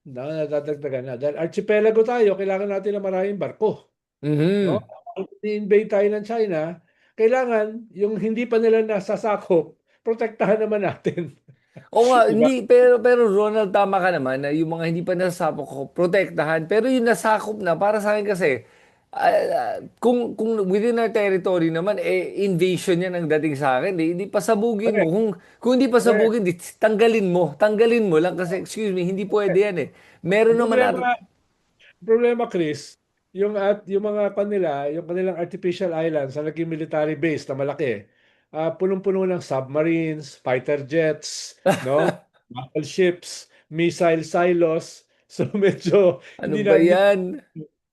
Speaker 2: No, nadadagdagan na. Dahil archipelago tayo, kailangan natin ng maraming barko, no?
Speaker 1: Mhm.
Speaker 2: Kung i-invade tayo ng China, kailangan yung hindi pa nila nasasakop, protektahan naman natin.
Speaker 1: Oo nga,
Speaker 2: Di ba?
Speaker 1: hindi, pero Ronald, tama ka naman na yung mga hindi pa nasasakop ko, protektahan. Pero yung nasakop na, para sa akin kasi, Kung within our territory naman, invasion yan ang dating sa akin. Hindi pasabugin mo.
Speaker 2: Correct,
Speaker 1: Kung hindi
Speaker 2: correct,
Speaker 1: pasabugin, tanggalin mo. Tanggalin mo lang kasi, excuse me, hindi pwede
Speaker 2: correct.
Speaker 1: yan eh. Meron
Speaker 2: Ang
Speaker 1: naman
Speaker 2: problema, Chris, yung mga kanila, yung kanilang artificial islands na naging military base na malaki, punong-puno ng submarines, fighter jets, no? Battleships, missile silos. So medyo
Speaker 1: ano ba yan?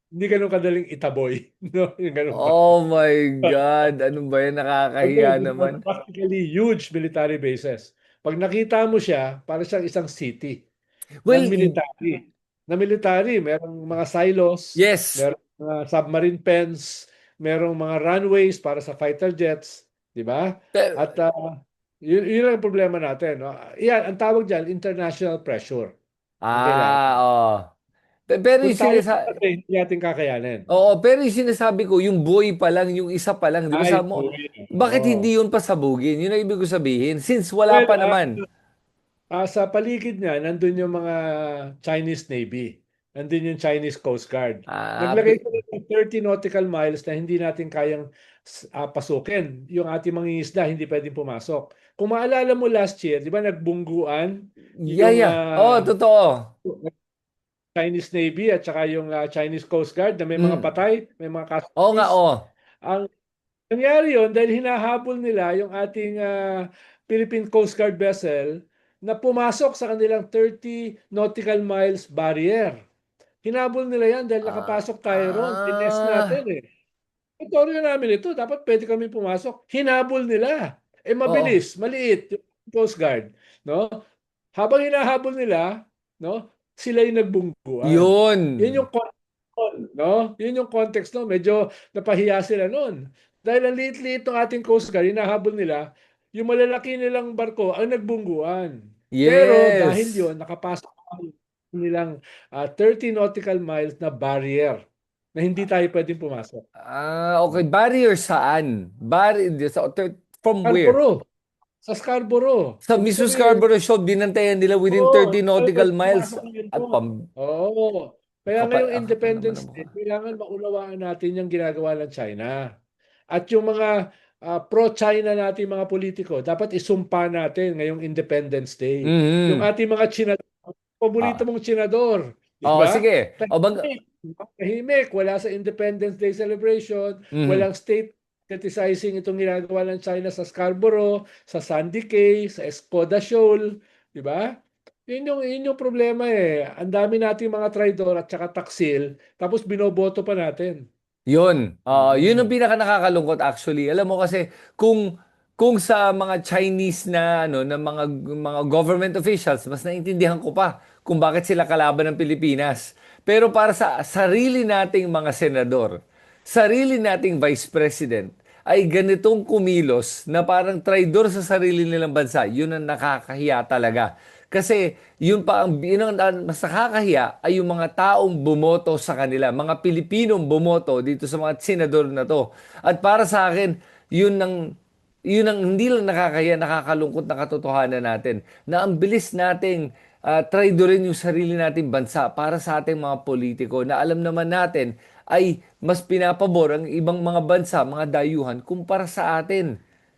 Speaker 2: hindi ganun kadaling itaboy, no? Yung ganun ba?
Speaker 1: Oh my God, ano ba yan? Nakakahiya
Speaker 2: Although these
Speaker 1: naman.
Speaker 2: are practically huge military bases. Pag nakita mo siya, para siyang isang city ng
Speaker 1: Well,
Speaker 2: military. Na military, merong mga silos,
Speaker 1: yes.
Speaker 2: merong mga submarine pens, merong mga runways para sa fighter jets, di ba? At
Speaker 1: Pe-
Speaker 2: yun ang problema natin. No? Yan, ang tawag dyan, international pressure. Ang kailangan.
Speaker 1: oh. Pero
Speaker 2: Kung
Speaker 1: yung
Speaker 2: tayo
Speaker 1: sinasa...
Speaker 2: natin, hindi natin kakayanin.
Speaker 1: Oo, pero yung sinasabi ko, yung buoy pa lang, yung isa pa lang, di ba
Speaker 2: Ay,
Speaker 1: sabi mo,
Speaker 2: sorry.
Speaker 1: bakit
Speaker 2: Oo.
Speaker 1: hindi yun pasabugin? Yun ang ibig ko sabihin. Since wala
Speaker 2: Well,
Speaker 1: pa naman.
Speaker 2: sa paligid niya, nandun yung mga Chinese Navy. Nandun yung Chinese Coast Guard.
Speaker 1: Ah,
Speaker 2: Naglagay sila ng 30 nautical miles na hindi natin kayang pasukin. Yung ating mangingisda, hindi pwedeng pumasok. Kung maalala mo last year, di ba nagbungguan
Speaker 1: yeah,
Speaker 2: yung
Speaker 1: yeah. Oo, totoo.
Speaker 2: Chinese Navy at saka yung Chinese Coast Guard na may mga
Speaker 1: Mm.
Speaker 2: patay, may mga
Speaker 1: Oo nga,
Speaker 2: casualties.
Speaker 1: oo.
Speaker 2: Ang nangyari yon dahil hinahabol nila yung ating Philippine Coast Guard vessel na pumasok sa kanilang 30 nautical miles barrier. Hinabol nila yan dahil
Speaker 1: Ah,
Speaker 2: nakapasok tayo ron. Tinest natin
Speaker 1: ah,
Speaker 2: eh. Territoryo namin ito. Dapat pwede kami pumasok. Hinabol nila. Eh
Speaker 1: oo.
Speaker 2: mabilis, maliit yung Coast Guard. No? Habang hinahabol nila, no, sila yung nagbungguan.
Speaker 1: Yun.
Speaker 2: Yun yung no? Yun yung context no. Medyo napahiya sila noon. Dahil ang liit-liit ng ating Coast Guard, hinahabol nila, yung malalaki nilang barko ang nagbungguan. Pero dahil
Speaker 1: Yes.
Speaker 2: yun, nakapasok ang nilang 30 nautical miles na barrier na hindi tayo pwedeng pumasok.
Speaker 1: Okay. Barrier saan? From where?
Speaker 2: Scarborough. Sa Scarborough.
Speaker 1: Sa
Speaker 2: Ibig
Speaker 1: mismo
Speaker 2: sabihin,
Speaker 1: Scarborough Shoal, binantayan nila within
Speaker 2: oo,
Speaker 1: 30
Speaker 2: tayo
Speaker 1: nautical
Speaker 2: pwede
Speaker 1: miles
Speaker 2: pumasok ngayon
Speaker 1: at
Speaker 2: doon. Oo. Kaya ngayong
Speaker 1: ang kapal naman
Speaker 2: Independence
Speaker 1: ng
Speaker 2: Day,
Speaker 1: mukha.
Speaker 2: kailangan maunawaan natin yung ginagawa ng China. At yung mga pro-China nating mga politiko, dapat isumpa natin ngayong Independence Day. Yung
Speaker 1: Mhm.
Speaker 2: ating mga paborito
Speaker 1: Ah.
Speaker 2: mong senador, di
Speaker 1: Oh,
Speaker 2: ba?
Speaker 1: sige. O bang
Speaker 2: Tahimik, tahimik, wala sa Independence Day celebration,
Speaker 1: Mhm.
Speaker 2: walang state criticizing itong ginagawa ng China sa Scarborough, sa Sandy Cay, sa Escoda Shoal, di ba? Yun yung problema eh. Ang dami nating mga traidor at saka taksil, tapos binoboto pa natin.
Speaker 1: Yun. Yun ang
Speaker 2: Mm.
Speaker 1: pinaka nakakalungkot actually. Alam mo kasi kung sa mga Chinese na ano na mga government officials, mas naintindihan ko pa kung bakit sila kalaban ng Pilipinas. Pero para sa sarili nating mga senador, sarili nating vice president ay ganitong kumilos na parang traidor sa sarili nilang bansa. Yun ang nakakahiya talaga. Kasi yun ang mas nakakahiya ay yung mga taong bumoto sa kanila, mga Pilipinong bumoto dito sa mga senador na to. At para sa akin, yun ang hindi lang nakakahiya, nakakalungkot na katotohanan natin na ang bilis nating traidorin yung sarili nating bansa para sa ating mga politiko na alam naman natin ay mas pinapabor ang ibang mga bansa, mga dayuhan kumpara sa atin.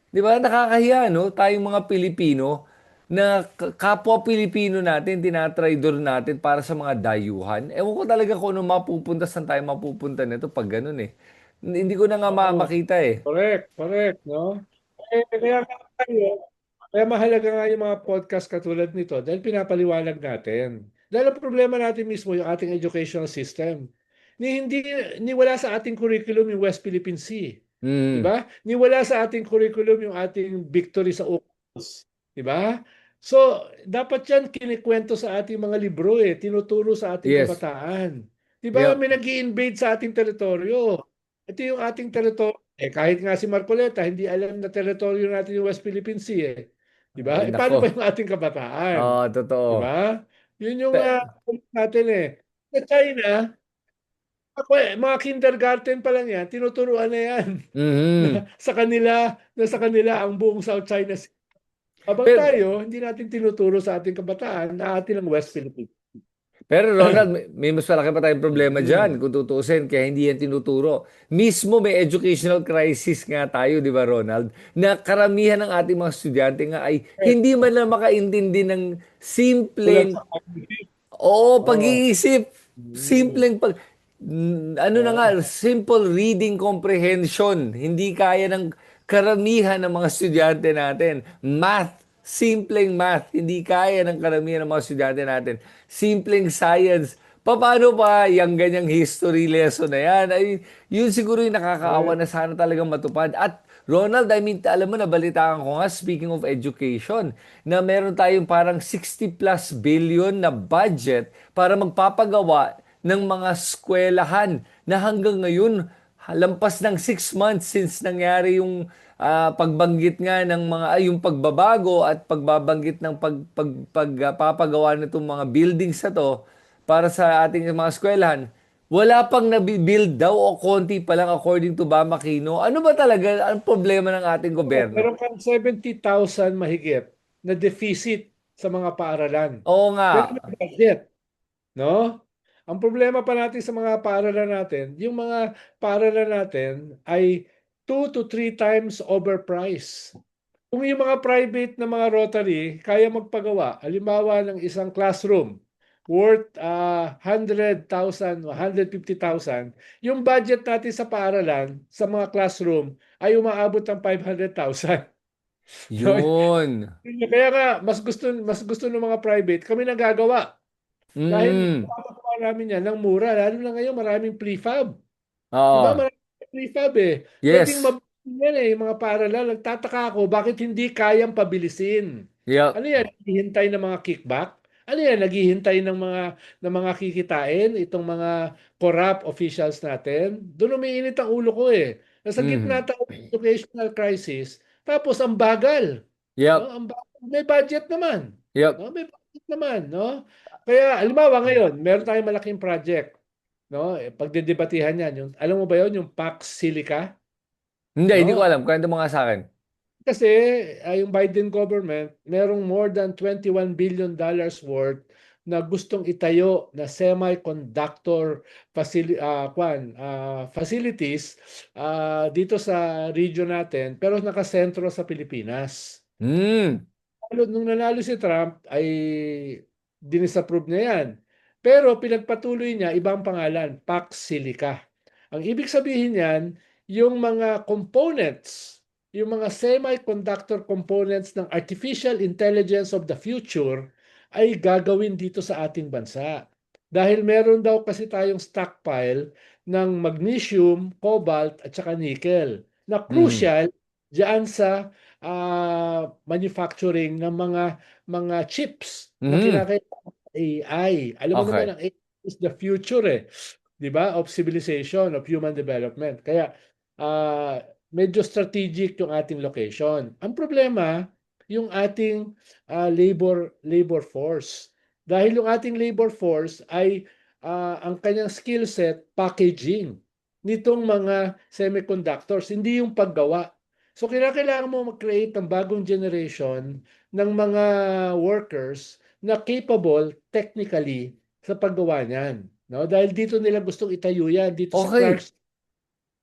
Speaker 1: 'Di ba? Nakakahiya, no? Tayong mga Pilipino na kapwa Pilipino natin, tinatraidor natin para sa mga dayuhan. Ewan ko talaga kung ano mapupunta, saan tayo mapupunta nito pag ganun eh. Hindi ko na nga
Speaker 2: Oo.
Speaker 1: makita eh.
Speaker 2: Correct, correct, no? Kaya nga kaya mahalaga nga yung mga podcast katulad nito dahil pinapaliwanag natin. Dahil ang problema natin mismo yung ating educational system. Hindi ni wala sa ating curriculum yung West Philippine Sea. 'Di
Speaker 1: Mm.
Speaker 2: ba? Ni wala sa ating curriculum yung ating victory sa UNCLOS. 'Di ba? So, dapat yan kinikwento sa ating mga libro eh, tinuturo sa ating
Speaker 1: Yes.
Speaker 2: kabataan. 'Di ba?
Speaker 1: Yep.
Speaker 2: May nag-i-invade sa ating teritoryo. Ito yung ating teritoryo. Kahit nga si Marcoleta, hindi alam na teritoryo natin yung West Philippine Sea eh. Di ba?
Speaker 1: Ay,
Speaker 2: Paano ba
Speaker 1: nako.
Speaker 2: yung ating kabataan? Di
Speaker 1: Totoo.
Speaker 2: ba? Yun yung
Speaker 1: Pe-
Speaker 2: point natin eh. Sa China, mga kindergarten pa lang yan, tinuturuan na yan.
Speaker 1: Mhm.
Speaker 2: Na sa kanila ang buong South China Sea. Habang
Speaker 1: Pero,
Speaker 2: tayo, hindi natin tinuturo sa ating kabataan na atin ang West Philippines.
Speaker 1: Pero Ronald, may mas malaki pa tayong problema dyan
Speaker 2: Mm.
Speaker 1: kung tutuusin, kaya hindi yan tinuturo. Mismo may educational crisis nga tayo, di ba Ronald? Na karamihan ng ating mga estudyante nga ay hindi man lang makaintindi ng
Speaker 2: Kulang
Speaker 1: simpleng
Speaker 2: sa cognitive.
Speaker 1: Oo,
Speaker 2: Oo.
Speaker 1: pag-iisip.
Speaker 2: Mm.
Speaker 1: Simpleng ano na nga,
Speaker 2: Oo.
Speaker 1: simple reading comprehension. Hindi kaya ng karamihan ng mga estudyante natin. Math, simpleng math. Hindi kaya ng karamihan ng mga estudyante natin. Simpleng science. Paano pa yung ganyang history lesson na yan? Ay, yun siguro yung nakakaawa na sana talagang matupad. At Ronald, I mean, alam mo, nabalitaan ko nga, speaking of education, na meron tayong parang 60 plus billion na budget para magpapagawa ng mga eskwelahan na hanggang ngayon, lampas ng 6 months since nangyari yung pagbanggit nga ng mga, yung pagbabago at pagbabanggit ng pagpapagawa nitong mga buildings na to para sa ating mga eskwelahan, wala pang nabibuild daw o konti pa lang according to Bam Aquino. Ano ba talaga ang problema ng ating
Speaker 2: Oo,
Speaker 1: gobyerno?
Speaker 2: meron kang 70,000 mahigit na deficit sa mga paaralan.
Speaker 1: Oo nga.
Speaker 2: Pero may budget, no? Ang problema pa natin sa mga paaralan natin, yung mga paaralan natin ay 2 to 3 times overpriced. Kung yung mga private na mga Rotary kaya magpagawa, halimbawa ng isang classroom worth 100,000 o 150,000, yung budget natin sa paaralan, sa mga classroom, ay umaabot ng 500,000. No?
Speaker 1: Yun.
Speaker 2: Kaya nga, mas gusto ng mga private, kami nagagawa. Dahil
Speaker 1: Mm.
Speaker 2: napapagawa namin yan ng mura, lalo na ngayon maraming prefab. Di ba
Speaker 1: Oo.
Speaker 2: maraming prefab eh. Pwedeng
Speaker 1: Yes.
Speaker 2: mabilis yan eh, yung mga paaralan. Nagtataka ako, bakit hindi kayang pabilisin? Ano
Speaker 1: Yep.
Speaker 2: yan? Naghihintay ng mga kickback? Ano yan? Naghihintay ng mga kikitain? Itong mga corrupt officials natin? Doon umiinit ang ulo ko eh. Nasa gitna
Speaker 1: Mhm.
Speaker 2: tayo ng educational crisis, tapos ang bagal. No?
Speaker 1: Yep.
Speaker 2: Ang bagal. May budget naman.
Speaker 1: Yep.
Speaker 2: No? May budget naman. No? Kaya, halimbawa ngayon, meron tayong malaking project. No? Pagdedebatihan yan. Alam mo ba yon yung Pax Silica?
Speaker 1: Hindi ko
Speaker 2: No?
Speaker 1: alam. Kwento mo nga sa akin.
Speaker 2: Kasi yung Biden government, merong more than $21 billion worth na gustong itayo na semiconductor facilities dito sa region natin pero nakasentro sa Pilipinas.
Speaker 1: Hmm.
Speaker 2: Nung nanalo si Trump ay dinisapprove niya yan. Pero pinagpatuloy niya ibang pangalan, Pax Silica. Ang ibig sabihin niyan, yung mga components, yung mga semiconductor components ng artificial intelligence of the future ay gagawin dito sa ating bansa. Dahil meron daw kasi tayong stockpile ng magnesium, cobalt at saka nickel na
Speaker 1: Mhm.
Speaker 2: crucial diyan sa manufacturing ng mga chips na
Speaker 1: Mhm.
Speaker 2: kinakailangan ng AI. Alam mo naman
Speaker 1: Okay.
Speaker 2: ang AI is the future eh, 'di ba? Of civilization, of human development. Kaya medyo strategic yung ating location. Ang problema, yung ating labor force. Dahil yung ating labor force ay ang kanyang skill set packaging nitong mga semiconductors, hindi yung paggawa. So kailangan mo mag-create ng bagong generation ng mga workers na capable technically sa paggawa niyan, no? Dahil dito nila gustong itayo yan dito
Speaker 1: Okay.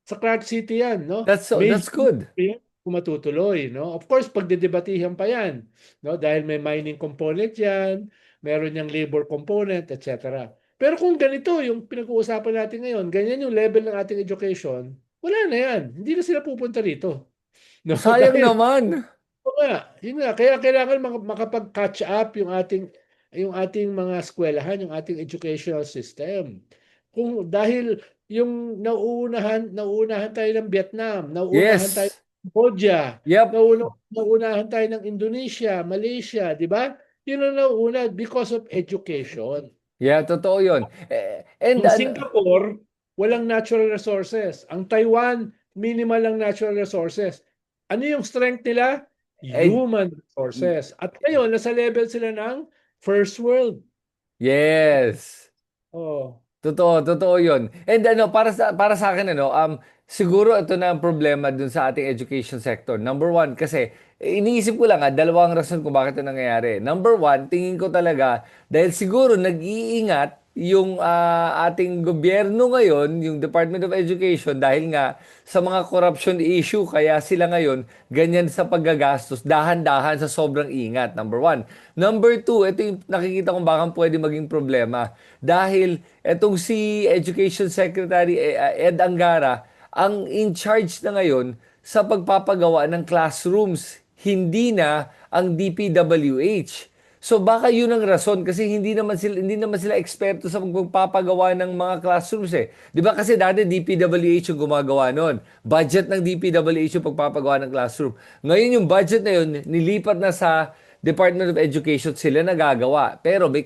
Speaker 2: sa Clark City yan, no?
Speaker 1: That's
Speaker 2: Major
Speaker 1: good.
Speaker 2: yan kung matutuloy, no? Of course, pagdedebatihan pa yan, no? Dahil may mining component yan, meron yang labor component, etc. Pero kung ganito yung pinag-uusapan natin ngayon, ganyan yung level ng ating education, wala na yan. Hindi na sila pupunta rito. No?
Speaker 1: Sayang
Speaker 2: Dahil
Speaker 1: naman.
Speaker 2: oo nga, yun nga. Kaya kailangan makapag-catch up yung ating mga eskwelahan, yung ating educational system. Dahil yung nauunahan tayo ng Vietnam, nauunahan tayo
Speaker 1: Yes.
Speaker 2: ng Cambodia,
Speaker 1: Yep.
Speaker 2: nauunahan tayo ng Indonesia, Malaysia, di ba? Yun ang nauuna because of education.
Speaker 1: Yeah, totoo yun. And
Speaker 2: Ang Singapore, walang natural resources. Ang Taiwan, minimal lang natural resources. Ano yung strength nila?
Speaker 1: eh,
Speaker 2: Human resources. At ngayon, nasa level sila ng first world.
Speaker 1: yes.
Speaker 2: Oh.
Speaker 1: Totoo, totoo 'yun. And ano, para sa akin ano, siguro ito na ang problema dun sa ating education sector. Number one, kasi iniisip ko lang dalawang rason kung bakit ito nangyayari. Number one, tingin ko talaga dahil siguro nag-iingat yung ating gobyerno ngayon, yung Department of Education, dahil nga sa mga corruption issue, kaya sila ngayon ganyan sa paggagastos, dahan-dahan sa sobrang ingat. Number one. Number two, ito yung nakikita kong baka pwede maging problema. Dahil etong si Education Secretary Ed Angara, ang in charge na ngayon sa pagpapagawa ng classrooms, hindi na ang DPWH. So baka yun ang rason kasi hindi naman sila eksperto sa pagpapagawa ng mga classrooms eh. 'Di ba kasi dati DPWH yung gumagawa noon. Budget ng DPWH yung pagpapagawa ng classroom. Ngayon yung budget na yun nilipat na sa Department of Education, sila nagagawa. Pero may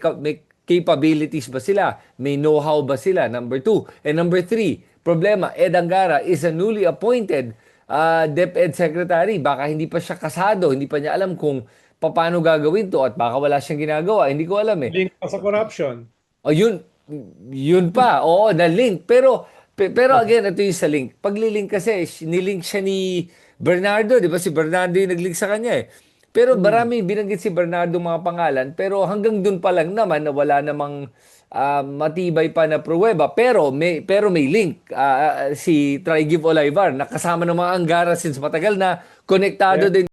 Speaker 1: capabilities ba sila? May know-how ba sila? Number two. And number three, problema, Ed Angara is a newly appointed DepEd Secretary. Baka hindi pa siya kasado, hindi pa niya alam kung paano gagawin to at baka wala siyang ginagawa. Hindi ko alam eh.
Speaker 2: Link pa sa corruption.
Speaker 1: O yun pa. Oo, na-link. Pero again, ito yung sa link. Paglilink kasi, nilink siya ni Bernardo, di ba? Si Bernardo yung nag-link sa kanya eh. Pero
Speaker 2: Hmm.
Speaker 1: marami binanggit si Bernardo mga pangalan, pero hanggang dun pa lang naman na wala namang matibay pa na pruweba. Pero may link. Si Trigive Olivar, nakasama ng mga Angara since matagal na, konektado
Speaker 2: Yeah.
Speaker 1: din.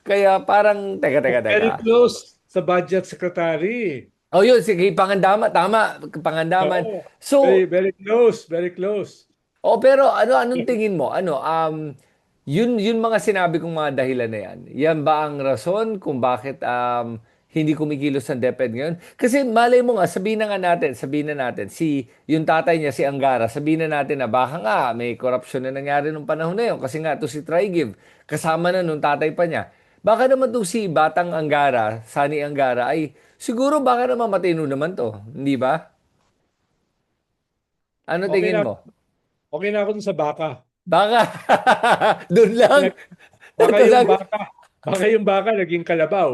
Speaker 1: Kaya parang, teka, teka, teka.
Speaker 2: Very close sa budget secretary.
Speaker 1: Oh, yun, sige, Pangandaman, tama, Pangandaman.
Speaker 2: Oo. Very,
Speaker 1: So,
Speaker 2: very close. Very close.
Speaker 1: pero anong tingin mo? Yun mga sinabi kong mga dahilan na yan. Yan ba ang rason kung bakit hindi kumikilos ang DepEd ngayon? Kasi malay mo nga, sabihin na natin, yung tatay niya, si Angara, sabihin na natin na baka nga may corruption na nangyari nung panahon na yun. Kasi nga, to si Trigive, kasama na nung tatay pa niya. Baka naman to si Batang Angara, Sani Angara, ay siguro baka naman matino naman to. Hindi ba? Ano
Speaker 2: Okay
Speaker 1: tingin
Speaker 2: na,
Speaker 1: mo?
Speaker 2: okay na ako dun sa baka.
Speaker 1: Baka. Doon lang.
Speaker 2: Baka
Speaker 1: Ito
Speaker 2: yung
Speaker 1: lang.
Speaker 2: baka, baka yung baka naging kalabaw.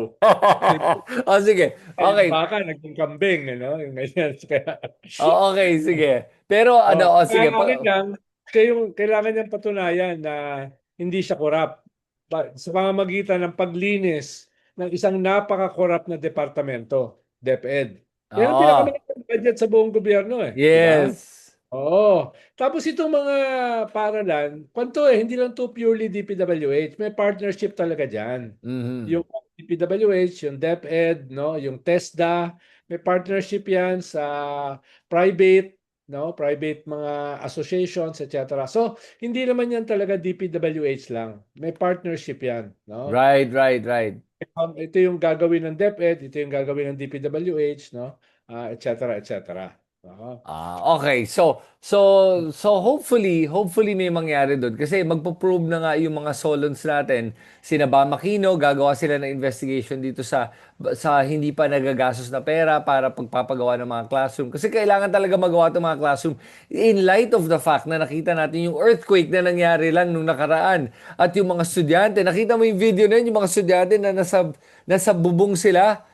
Speaker 1: Oh, sige.
Speaker 2: Yung
Speaker 1: Okay.
Speaker 2: baka naging kambing, ano? Yung ganyan. Kaya,
Speaker 1: Oh, okay, sige. Pero
Speaker 2: oh,
Speaker 1: sige.
Speaker 2: kaya akin lang, siya yung kailangan niyang patunayan na hindi siya korap. Sa pamamagitan ng paglinis ng isang napaka-korap na departamento, DepEd. Yan ang
Speaker 1: Oo.
Speaker 2: pinakamalaking budget sa buong gobyerno eh, di ba?
Speaker 1: Yes.
Speaker 2: Oo. Tapos itong mga paralan, kwanto eh, hindi lang to purely DPWH, may partnership talaga diyan.
Speaker 1: Mhm.
Speaker 2: Yung DPWH, yung DepEd, no, yung TESDA, may partnership 'yan sa private, no, private mga associations, etc. So, hindi naman 'yan talaga DPWH lang. May partnership 'yan, no?
Speaker 1: Right, right, right.
Speaker 2: Ito yung gagawin ng DepEd, ito yung gagawin ng DPWH, no? etc. etc. Oo.
Speaker 1: Okay. So hopefully may mangyari doon kasi magpo-probe na nga yung mga solons natin. Sina Bam Aquino, gagawa sila ng investigation dito sa hindi pa nagagastos na pera para pagpapagawa ng mga classroom. Kasi kailangan talaga magawa itong mga classroom in light of the fact na nakita natin yung earthquake na nangyari lang nung nakaraan. At yung mga estudyante, nakita mo yung video na yun, yung mga estudyante na nasa bubong sila.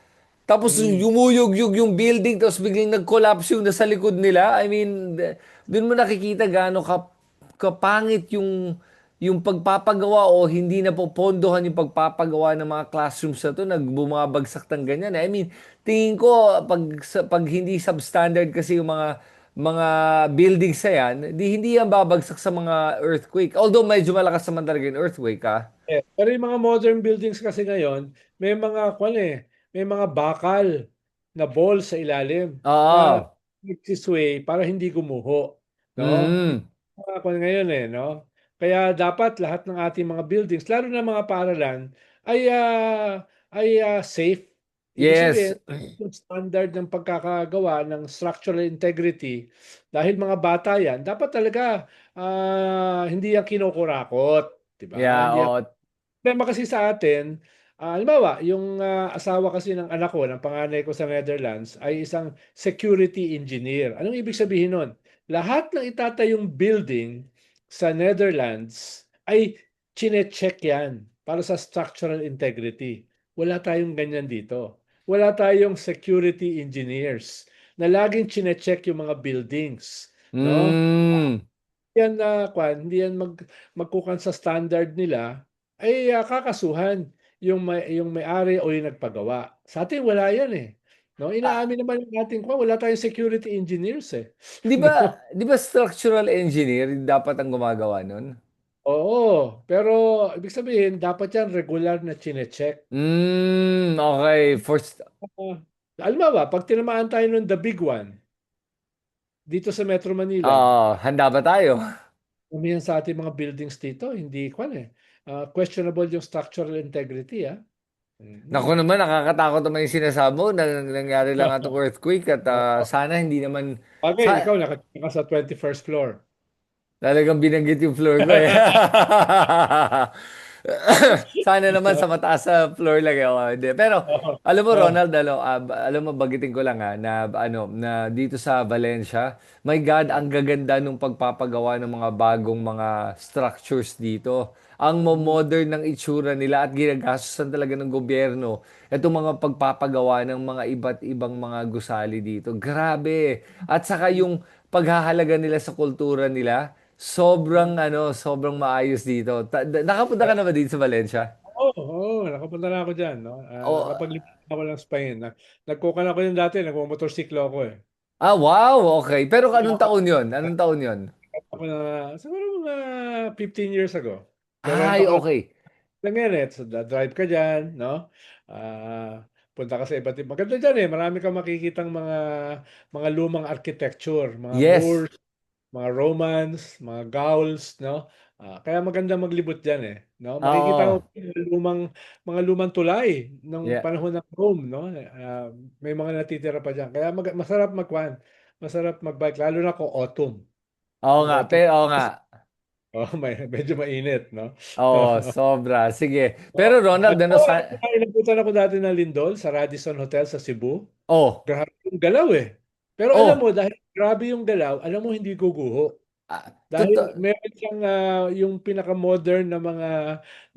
Speaker 1: Tapos
Speaker 2: Mm.
Speaker 1: yumuyog-yug yung building, tapos biglang nag-collapse yung nasa likod nila. I mean, doon mo nakikita gaano kapangit yung pagpapagawa o hindi na popondohan yung pagpapagawa ng mga classrooms na to, nagbumabagsak ng ganyan. I mean, tingin ko pag hindi substandard kasi yung mga buildings na yan, hindi yan babagsak sa mga earthquake. Although medyo malakas naman talaga yung earthquake, ha?
Speaker 2: Eh, pero yung mga modern buildings kasi ngayon, may mga bakal na ball sa ilalim na
Speaker 1: Oo.
Speaker 2: nagsisway para hindi gumuho, no? Yung
Speaker 1: Mm.
Speaker 2: mga ngayon eh, no? Kaya dapat lahat ng ating mga buildings, lalo na mga paaralan, ay safe. Ibig sabihin,
Speaker 1: Yes.
Speaker 2: yung standard ng pagkakagawa ng structural integrity, dahil mga bata yan, dapat talaga hindi yan kinukurakot, 'di ba?
Speaker 1: Yeah,
Speaker 2: Hindi yan.
Speaker 1: oo.
Speaker 2: Problema kasi sa atin, halimbawa, yung asawa kasi ng anak ko, ng panganay ko sa Netherlands, ay isang security engineer. Anong ibig sabihin nun? Lahat ng itatayong building sa Netherlands ay chine-check yan para sa structural integrity. Wala tayong ganyan dito. Wala tayong security engineers. na laging chine-check yung mga buildings, no?
Speaker 1: Hmm.
Speaker 2: Yan na hindi yan magkukan sa standard nila, ay kakasuhan yung may-ari o yung nagpagawa. Sa atin wala yan eh. No,
Speaker 1: Ah,
Speaker 2: inaamin naman ng ating wala tayong security engineers eh.
Speaker 1: di ba,
Speaker 2: No?
Speaker 1: di ba structural engineer dapat ang gumagawa nun?
Speaker 2: Oo, pero ibig sabihin dapat yan regular na chine-check.
Speaker 1: Hmm, okay. First,
Speaker 2: Ah, alam mo ba, pag tinamaan tayo ng the big one dito sa Metro Manila,
Speaker 1: handa ba tayo?
Speaker 2: umiyan sa ating mga buildings dito, hindi questionable yung structural integrity ah.
Speaker 1: Naku
Speaker 2: Mhm.
Speaker 1: naman, nakakatakot naman yung sinasabi mo. Nangyari lang atong earthquake at sana hindi naman,
Speaker 2: Bagay,
Speaker 1: sa,
Speaker 2: ikaw nakatira ka sa 21st floor.
Speaker 1: talagang binanggit yung floor ko eh. Sana naman sa mataas sa floor lang ako. Hindi. Pero
Speaker 2: Oo.
Speaker 1: alam mo
Speaker 2: Oh,
Speaker 1: Ronald, alam mo bagitin ko lang na na dito sa Valencia, my God, ang gaganda nung pagpapagawa ng mga bagong mga structures dito. Ang
Speaker 2: mm,
Speaker 1: modern ng itsura nila at ginagastosan talaga ng gobyerno. Itong mga pagpapagawa ng mga iba't ibang mga gusali dito. Grabe. At saka yung paghahalaga nila sa kultura nila. Sobrang maayos dito. Nakapunta ka na ba dito sa Valencia?
Speaker 2: nakapunta na ako diyan, no?
Speaker 1: Oh,
Speaker 2: Nakapaglipat ako ng Spain. Nagkukan ako yun dati, nagmomotorsiklo ako eh.
Speaker 1: wow, okay. Pero anong taon yon? Anong taon yon?
Speaker 2: Ako na, siguro mga 15 years ago. Rent
Speaker 1: Ay,
Speaker 2: ako
Speaker 1: okay.
Speaker 2: lang yan eh. So, drive ka dyan, no? Punta ka sa iba't ibang. Maganda dyan eh. Marami kang makikitang mga lumang architecture, mga
Speaker 1: Yes.
Speaker 2: Moors, mga Romans, mga Gauls, no? Kaya maganda maglibot diyan eh, no? Makikita mo
Speaker 1: Oo.
Speaker 2: mga lumang tulay ng
Speaker 1: Yeah.
Speaker 2: panahon ng Rome, no? May mga natitira pa diyan. Kaya masarap magbike lalo na kung autumn.
Speaker 1: Oo
Speaker 2: Yung
Speaker 1: nga,
Speaker 2: autumn.
Speaker 1: pero oo nga.
Speaker 2: Medyo mainit, no?
Speaker 1: Oo, sobra. Sige. Pero Ronald,
Speaker 2: Inabutan ako dati ng Lindol sa Radisson Hotel sa Cebu.
Speaker 1: Oh,
Speaker 2: Grabe yung galaw eh. Pero alam mo,
Speaker 1: oh.
Speaker 2: dahil grabe yung galaw, alam mo hindi guguho.
Speaker 1: Ah,
Speaker 2: Dahil meron siyang yung pinaka-modern na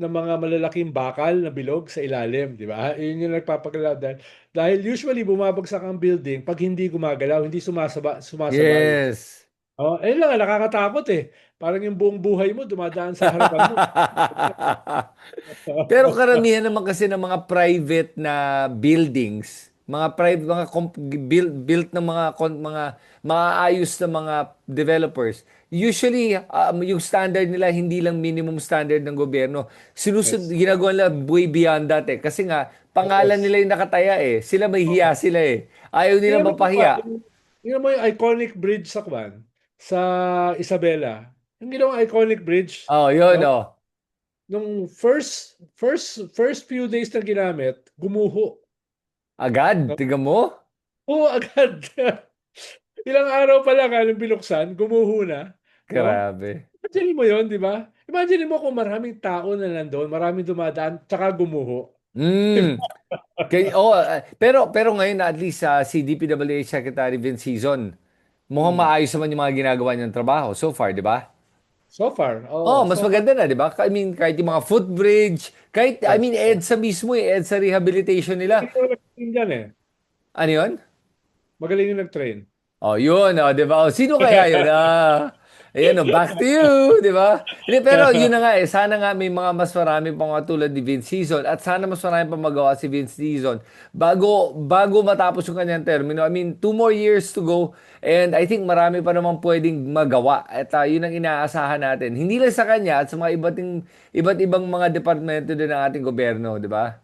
Speaker 2: mga malalaking bakal na bilog sa ilalim, di ba? Yun yung nagpapagalaw dahil usually bumabagsak ang building pag hindi gumagalaw, hindi sumasabay.
Speaker 1: yes.
Speaker 2: Oh, lang nakakatakot eh. Parang yung buong buhay mo dumadaan sa harapan mo.
Speaker 1: Pero karamihan naman kasi ng mga private na buildings, built ng mga maaayos na mga developers. Usually, yung standard nila hindi lang minimum standard ng gobyerno.
Speaker 2: Yes.
Speaker 1: Ginagawa nila way beyond that eh. Kasi nga, pangalan
Speaker 2: Yes.
Speaker 1: nila yung nakataya eh. Sila may hiya
Speaker 2: Oo.
Speaker 1: sila eh. Ayaw nila
Speaker 2: Tingnan mo yung,
Speaker 1: mapahiya.
Speaker 2: tingnan mo yung iconic bridge sa sa Isabela. Yung ginawang iconic bridge,
Speaker 1: Oh, yun
Speaker 2: no?
Speaker 1: oh.
Speaker 2: Nung first few days na ginamit, gumuho.
Speaker 1: Agad,
Speaker 2: No?
Speaker 1: tiga mo?
Speaker 2: Oo, agad. Ilang araw pa lang nung binuksan, gumuho na, no?
Speaker 1: Grabe.
Speaker 2: Imagine mo 'yon, 'di ba? Imagine mo kung maraming tao na nandoon, maraming dumadaan, tsaka gumuho. 'Di
Speaker 1: Mm.
Speaker 2: ba?
Speaker 1: Pero ngayon at least si DPWH Secretary Vince Sison, mukhang
Speaker 2: Hmm.
Speaker 1: maayos naman yung mga ginagawa niyang trabaho so far, di ba?
Speaker 2: So far,
Speaker 1: Oh,
Speaker 2: oo,
Speaker 1: mas
Speaker 2: so far.
Speaker 1: maganda na, di ba? I mean, kahit yung mga footbridge, kahit, I
Speaker 2: Yes.
Speaker 1: mean, EDSA mismo, EDSA rehabilitation nila.
Speaker 2: Magaling yung nag-train dyan eh.
Speaker 1: Ano yun?
Speaker 2: Magaling yung nag-train.
Speaker 1: Oh, yun, oh, 'di ba? Oh, sino kaya 'yun? Ayan, oh, back to you, 'di ba? Hindi, pero yun na nga eh, sana nga may mga mas marami pang mga tulad ni Vince Season at sana mas marami pang magawa si Vince Season bago matapos yung kanyang termino. I mean, 2 more years to go and I think marami pa namang pwedeng magawa at yun ang inaasahan natin. Hindi lang sa kanya at sa mga iba't ibang mga departamento din ng ating gobyerno, 'di ba?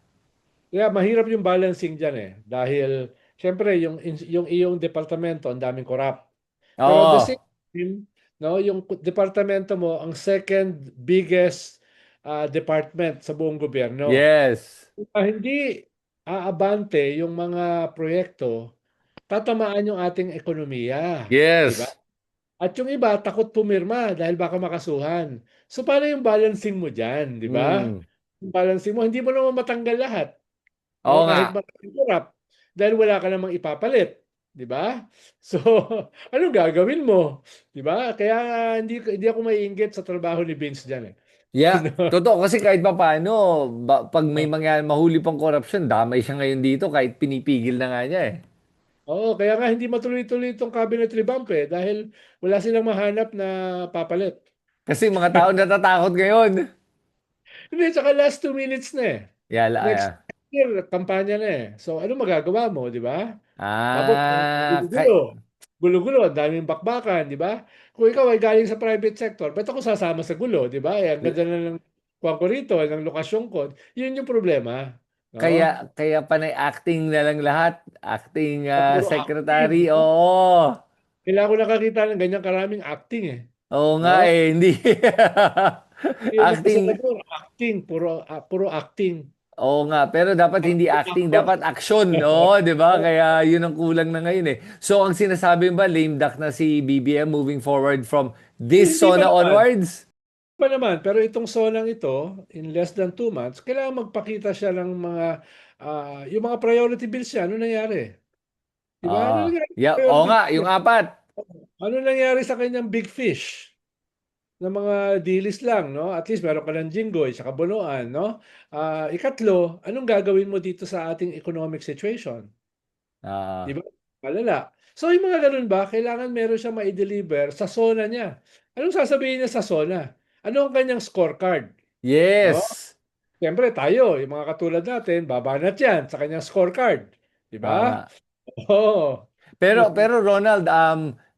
Speaker 2: Yeah, mahirap yung balancing dyan eh. Dahil, syempre, yung iyong departamento, ang daming korap. Pero at the same
Speaker 1: Oo.
Speaker 2: time, no, yung departamento mo, ang second biggest department sa buong gobyerno.
Speaker 1: Yes.
Speaker 2: Hindi aabante yung mga proyekto, tatamaan yung ating ekonomiya. Di ba?
Speaker 1: Yes.
Speaker 2: At yung iba, takot pumirma dahil baka makasuhan. So, paano yung balancing mo dyan? Di ba?
Speaker 1: Mm.
Speaker 2: Yung balancing mo, hindi mo naman matanggal lahat.
Speaker 1: Oo
Speaker 2: No,
Speaker 1: nga.
Speaker 2: kahit maraming kurap dahil wala ka namang ipapalit, 'di ba? So, anong gagawin mo? 'Di ba? Kaya hindi ako maiinggit sa trabaho ni Vince diyan eh.
Speaker 1: Yeah,
Speaker 2: No?
Speaker 1: totoo kasi kahit pa paano, pag may mga mahuli pang korupsyon, damay siya ngayon dito kahit pinipigil na nga niya eh.
Speaker 2: Oo, kaya nga hindi matuloy-tuloy itong cabinet revamp eh, dahil wala silang mahanap na papalit.
Speaker 1: Kasi mga tao natatakot ngayon.
Speaker 2: Hindi, tsaka last 2 minutes na eh.
Speaker 1: Yala,
Speaker 2: Next year, kampanya na eh. So, ano magagawa mo, di ba? Tapos,
Speaker 1: ah, kay,
Speaker 2: gulo-gulo. Gulo-gulo, ang daming bakbakan, di ba? Kung ikaw ay galing sa private sector, ba't ako sasama sa gulo, di ba? Eh, ang ganda na ng kuwan ko rito, ng lokasyon ko. Yun yung problema.
Speaker 1: kaya,
Speaker 2: No?
Speaker 1: kaya panay acting na lang lahat. Acting
Speaker 2: Puro acting.
Speaker 1: secretary,
Speaker 2: No?
Speaker 1: oo.
Speaker 2: Kailangan ko nakakita ng ganyan karaming acting eh.
Speaker 1: Oo nga
Speaker 2: No?
Speaker 1: eh, hindi.
Speaker 2: Yun yung
Speaker 1: Acting,
Speaker 2: senador, acting, puro acting.
Speaker 1: oo nga, pero dapat hindi acting,
Speaker 2: Actor.
Speaker 1: dapat action, oo, 'di ba? Kaya 'yun ang kulang na ngayon eh. So ang sinasabi ba lame duck na si BBM moving forward from this
Speaker 2: Hindi pa
Speaker 1: SONA
Speaker 2: naman.
Speaker 1: onwards?
Speaker 2: Pa naman, pero itong sonang ito, in less than 2 months, kailangan magpakita siya ng mga, yung mga priority bills niya, ano nangyari? Di ba? Ano nangyari sa
Speaker 1: Yeah, oo
Speaker 2: priority
Speaker 1: nga, yung
Speaker 2: bills?
Speaker 1: apat.
Speaker 2: Ano nangyari sa kanyang big fish? Na mga dilis lang, no? At least meron ka ng Jinggoy, saka Bunuan, no? Ikatlo, anong gagawin mo dito sa ating economic situation? Di
Speaker 1: Ah,
Speaker 2: ba? Malala. So, yung mga ganun ba, kailangan meron siya ma-deliver sa SONA niya. Anong sasabihin niya sa SONA? Ano ang kanyang scorecard? No?
Speaker 1: yes.
Speaker 2: Siyempre tayo, yung mga katulad natin, babanat yan sa kanyang scorecard. Di ba?
Speaker 1: Tama.
Speaker 2: Oo.
Speaker 1: Pero Ronald,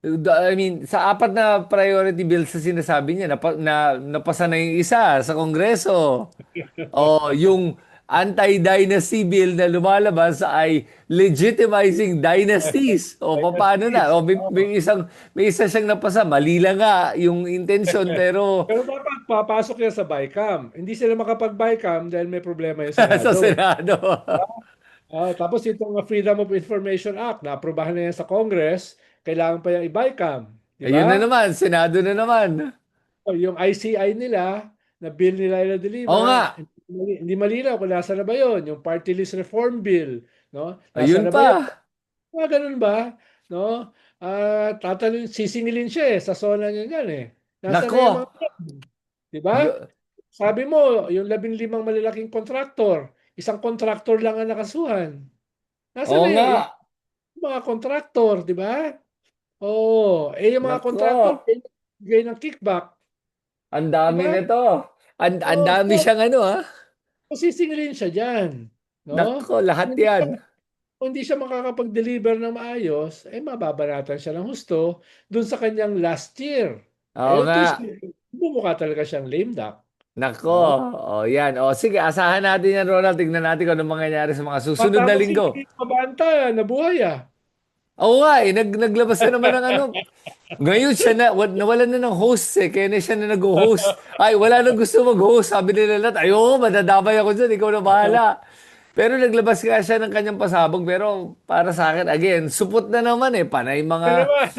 Speaker 1: I mean, sa apat na priority bills na sinasabi niya, napasa na yung isa sa Kongreso. Oh, yung anti-dynasty bill na lumalabas ay legitimizing dynasties. O paano na?
Speaker 2: Dynasties.
Speaker 1: O may isa siyang napasa. Mali lang nga yung intention pero
Speaker 2: Pero dapat papasok yan sa BICAM. Hindi sila makapag-BICAM dahil may problema yung
Speaker 1: sa
Speaker 2: Senado.
Speaker 1: Senado.
Speaker 2: Tapos itong Freedom of Information Act, naaprubahan na yan sa Congress, kailangan pa yung i-BICAM. Di
Speaker 1: Ayun na
Speaker 2: ba?
Speaker 1: naman, Senado na naman.
Speaker 2: O, yung ICI nila, na bill nila
Speaker 1: Oo nga,
Speaker 2: i-deliver, hindi malinaw kung nasa na ba yun. Yung Party List Reform Bill, no? Nasa
Speaker 1: ayun
Speaker 2: na ba yun?
Speaker 1: pa.
Speaker 2: Mga ganun ba? No? Sisingilin siya sa zona niya yan eh. Nasa na
Speaker 1: Nako.
Speaker 2: yung mga yan? Di ba?
Speaker 1: Yo-
Speaker 2: Sabi mo, yung 15 malalaking kontraktor, isang kontraktor lang ang nakasuhan. Nasa
Speaker 1: Oo
Speaker 2: na
Speaker 1: nga.
Speaker 2: yung mga kontraktor, di ba? Oo. Yung mga
Speaker 1: Nako.
Speaker 2: kontraktor, bigay ng kickback.
Speaker 1: Ang
Speaker 2: Di
Speaker 1: dami
Speaker 2: ba?
Speaker 1: nito. Ang
Speaker 2: Oo.
Speaker 1: dami
Speaker 2: So,
Speaker 1: siyang ano ha.
Speaker 2: sisingilin siya dyan. No?
Speaker 1: Nako, lahat
Speaker 2: Kung hindi
Speaker 1: yan.
Speaker 2: siya, kung hindi siya makakapag-deliver ng maayos, mababanatan siya ng husto dun sa kanyang last year.
Speaker 1: Oo nga.
Speaker 2: Bumukha talaga siyang lame duck.
Speaker 1: Nako.
Speaker 2: No?
Speaker 1: O yan. O sige, asahan natin yan, Ronald. Tignan natin kung anong mangyayari sa mga susunod na
Speaker 2: Matapos si
Speaker 1: linggo.
Speaker 2: Mabanta, nabuhay ah.
Speaker 1: Oo nga eh, naglabas na naman ng ano. Ngayon siya nawalan na ng host eh. Kaya na siya na nag-host. Ay, wala na gusto mag-host. Sabi nila lahat, ayo, madadamay ako dyan. Ikaw na bahala. Pero naglabas nga siya ng kanyang pasabog. Pero para sa akin, again, supot na naman eh. Panay
Speaker 2: Yan
Speaker 1: mga
Speaker 2: naman.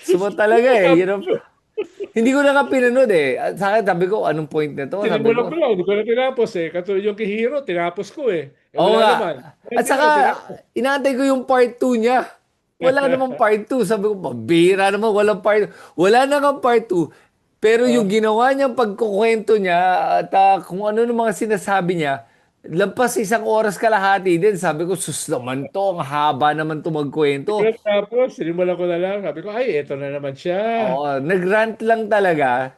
Speaker 1: supot talaga eh. You know? Hindi ko na nga pinanood eh. At sa akin, sabi ko, anong point nito? Sabi
Speaker 2: Sinimulan ko
Speaker 1: ko,
Speaker 2: lang, hindi ko na tinapos eh. Katulad yung kay Hero, tinapos ko eh.
Speaker 1: oo
Speaker 2: Wala
Speaker 1: nga.
Speaker 2: naman.
Speaker 1: At
Speaker 2: Hindi
Speaker 1: saka,
Speaker 2: naman tinapos.
Speaker 1: inaantay ko yung part 2 niya. Wala namang part 2. Sabi ko, pabira naman, walang part 2. Wala na nga part 2. Pero yung
Speaker 2: Ah,
Speaker 1: ginawa niyang pagkukwento niya at kung ano ng mga sinasabi niya, lampas 1 oras kalahati din. Sabi ko, sus naman to, ang haba naman to
Speaker 2: hindi ko
Speaker 1: magkwento.
Speaker 2: na tinapos. Sinimulan ko na lang. Sabi ko, ay, eto na naman siya.
Speaker 1: Oo, nagrant lang talaga.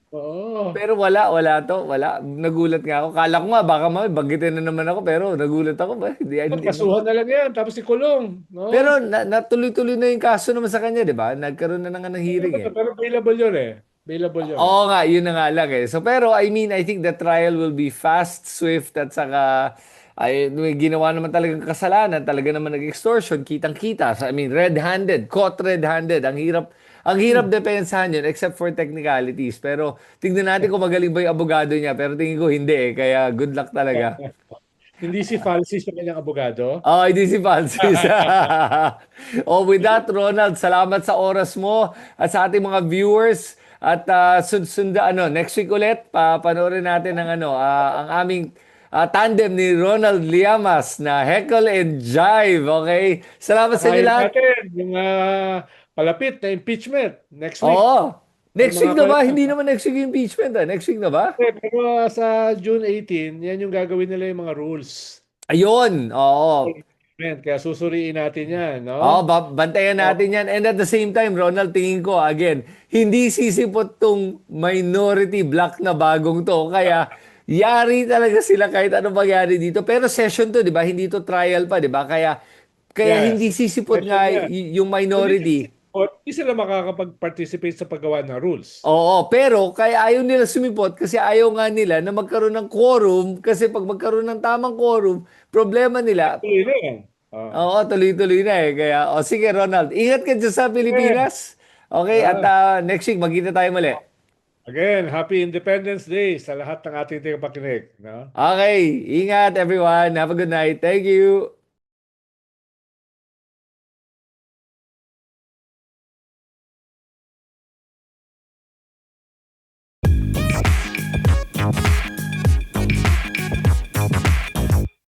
Speaker 2: Oo.
Speaker 1: Pero wala to, wala. Nagulat nga ako. Kala ko nga, baka banggitin na naman ako, pero nagulat ako ba?
Speaker 2: At
Speaker 1: Hindi.
Speaker 2: kasuhan na lang yan. Tapos ikulong.
Speaker 1: Pero
Speaker 2: No?
Speaker 1: natuloy-tuloy na yung kaso naman sa kanya, di ba? Nagkaroon na ng hearing eh.
Speaker 2: Pero available yun eh. Available yun eh.
Speaker 1: Oo nga, yun na nga lang eh. So, pero I mean, I think the trial will be fast, swift, at saka ay, may ginawa naman talagang kasalanan, talaga naman nag-extortion, kitang-kita. So, I mean, red-handed, caught red-handed. Ang hirap
Speaker 2: Hmm.
Speaker 1: depensahan yun except for technicalities. Pero tingnan natin kung magaling ba yung abogado niya. Pero tingin ko hindi eh. Kaya good luck talaga.
Speaker 2: Hindi si Falsis yung kanyang abogado.
Speaker 1: Oh, hindi si Francis. Oh, with that, Ronald, salamat sa oras mo at sa ating mga viewers. At next week ulit, panoorin natin ang aming tandem ni Ronald Liamas na Heckle and Jive. Okay? Salamat sa inyo
Speaker 2: Kakain
Speaker 1: lahat.
Speaker 2: natin yung palapit na impeachment next week.
Speaker 1: Oo.
Speaker 2: May
Speaker 1: Next week
Speaker 2: mga
Speaker 1: na ba? Hindi naman next week yung impeachment. Next week na ba?
Speaker 2: pero sa June 18, yan yung gagawin nila yung mga rules.
Speaker 1: Ayun. Oo.
Speaker 2: impeachment. Kaya susuriin natin yan,
Speaker 1: Oo,
Speaker 2: no?
Speaker 1: bantayan
Speaker 2: Oh,
Speaker 1: natin yan. And at the same time, Ronald, tingin ko, again, hindi sisipot tong minority block na bagong to. Kaya, yari talaga sila kahit anong mangyari dito. Pero session to, di ba? Hindi to trial pa, di ba? Kaya hindi
Speaker 2: yes.
Speaker 1: sisipot
Speaker 2: Session
Speaker 1: nga
Speaker 2: yan.
Speaker 1: yung
Speaker 2: Kung
Speaker 1: minority.
Speaker 2: hindi sila makakapag-participate sa paggawa ng rules.
Speaker 1: Oo, pero kaya ayaw nila sumipot kasi ayaw nga nila na magkaroon ng quorum kasi pag magkaroon ng tamang quorum, problema nila.
Speaker 2: Tuloy na yan. Ah.
Speaker 1: Oo, tuloy-tuloy na eh. Kaya, sige Ronald, ingat ka dyan sa
Speaker 2: Eh,
Speaker 1: Pilipinas. Okay, at
Speaker 2: ah,
Speaker 1: next week magkita tayo muli.
Speaker 2: again, Happy Independence Day sa lahat ng ating tagapakinig. No?
Speaker 1: Okay, ingat everyone. Have a good night. Thank you.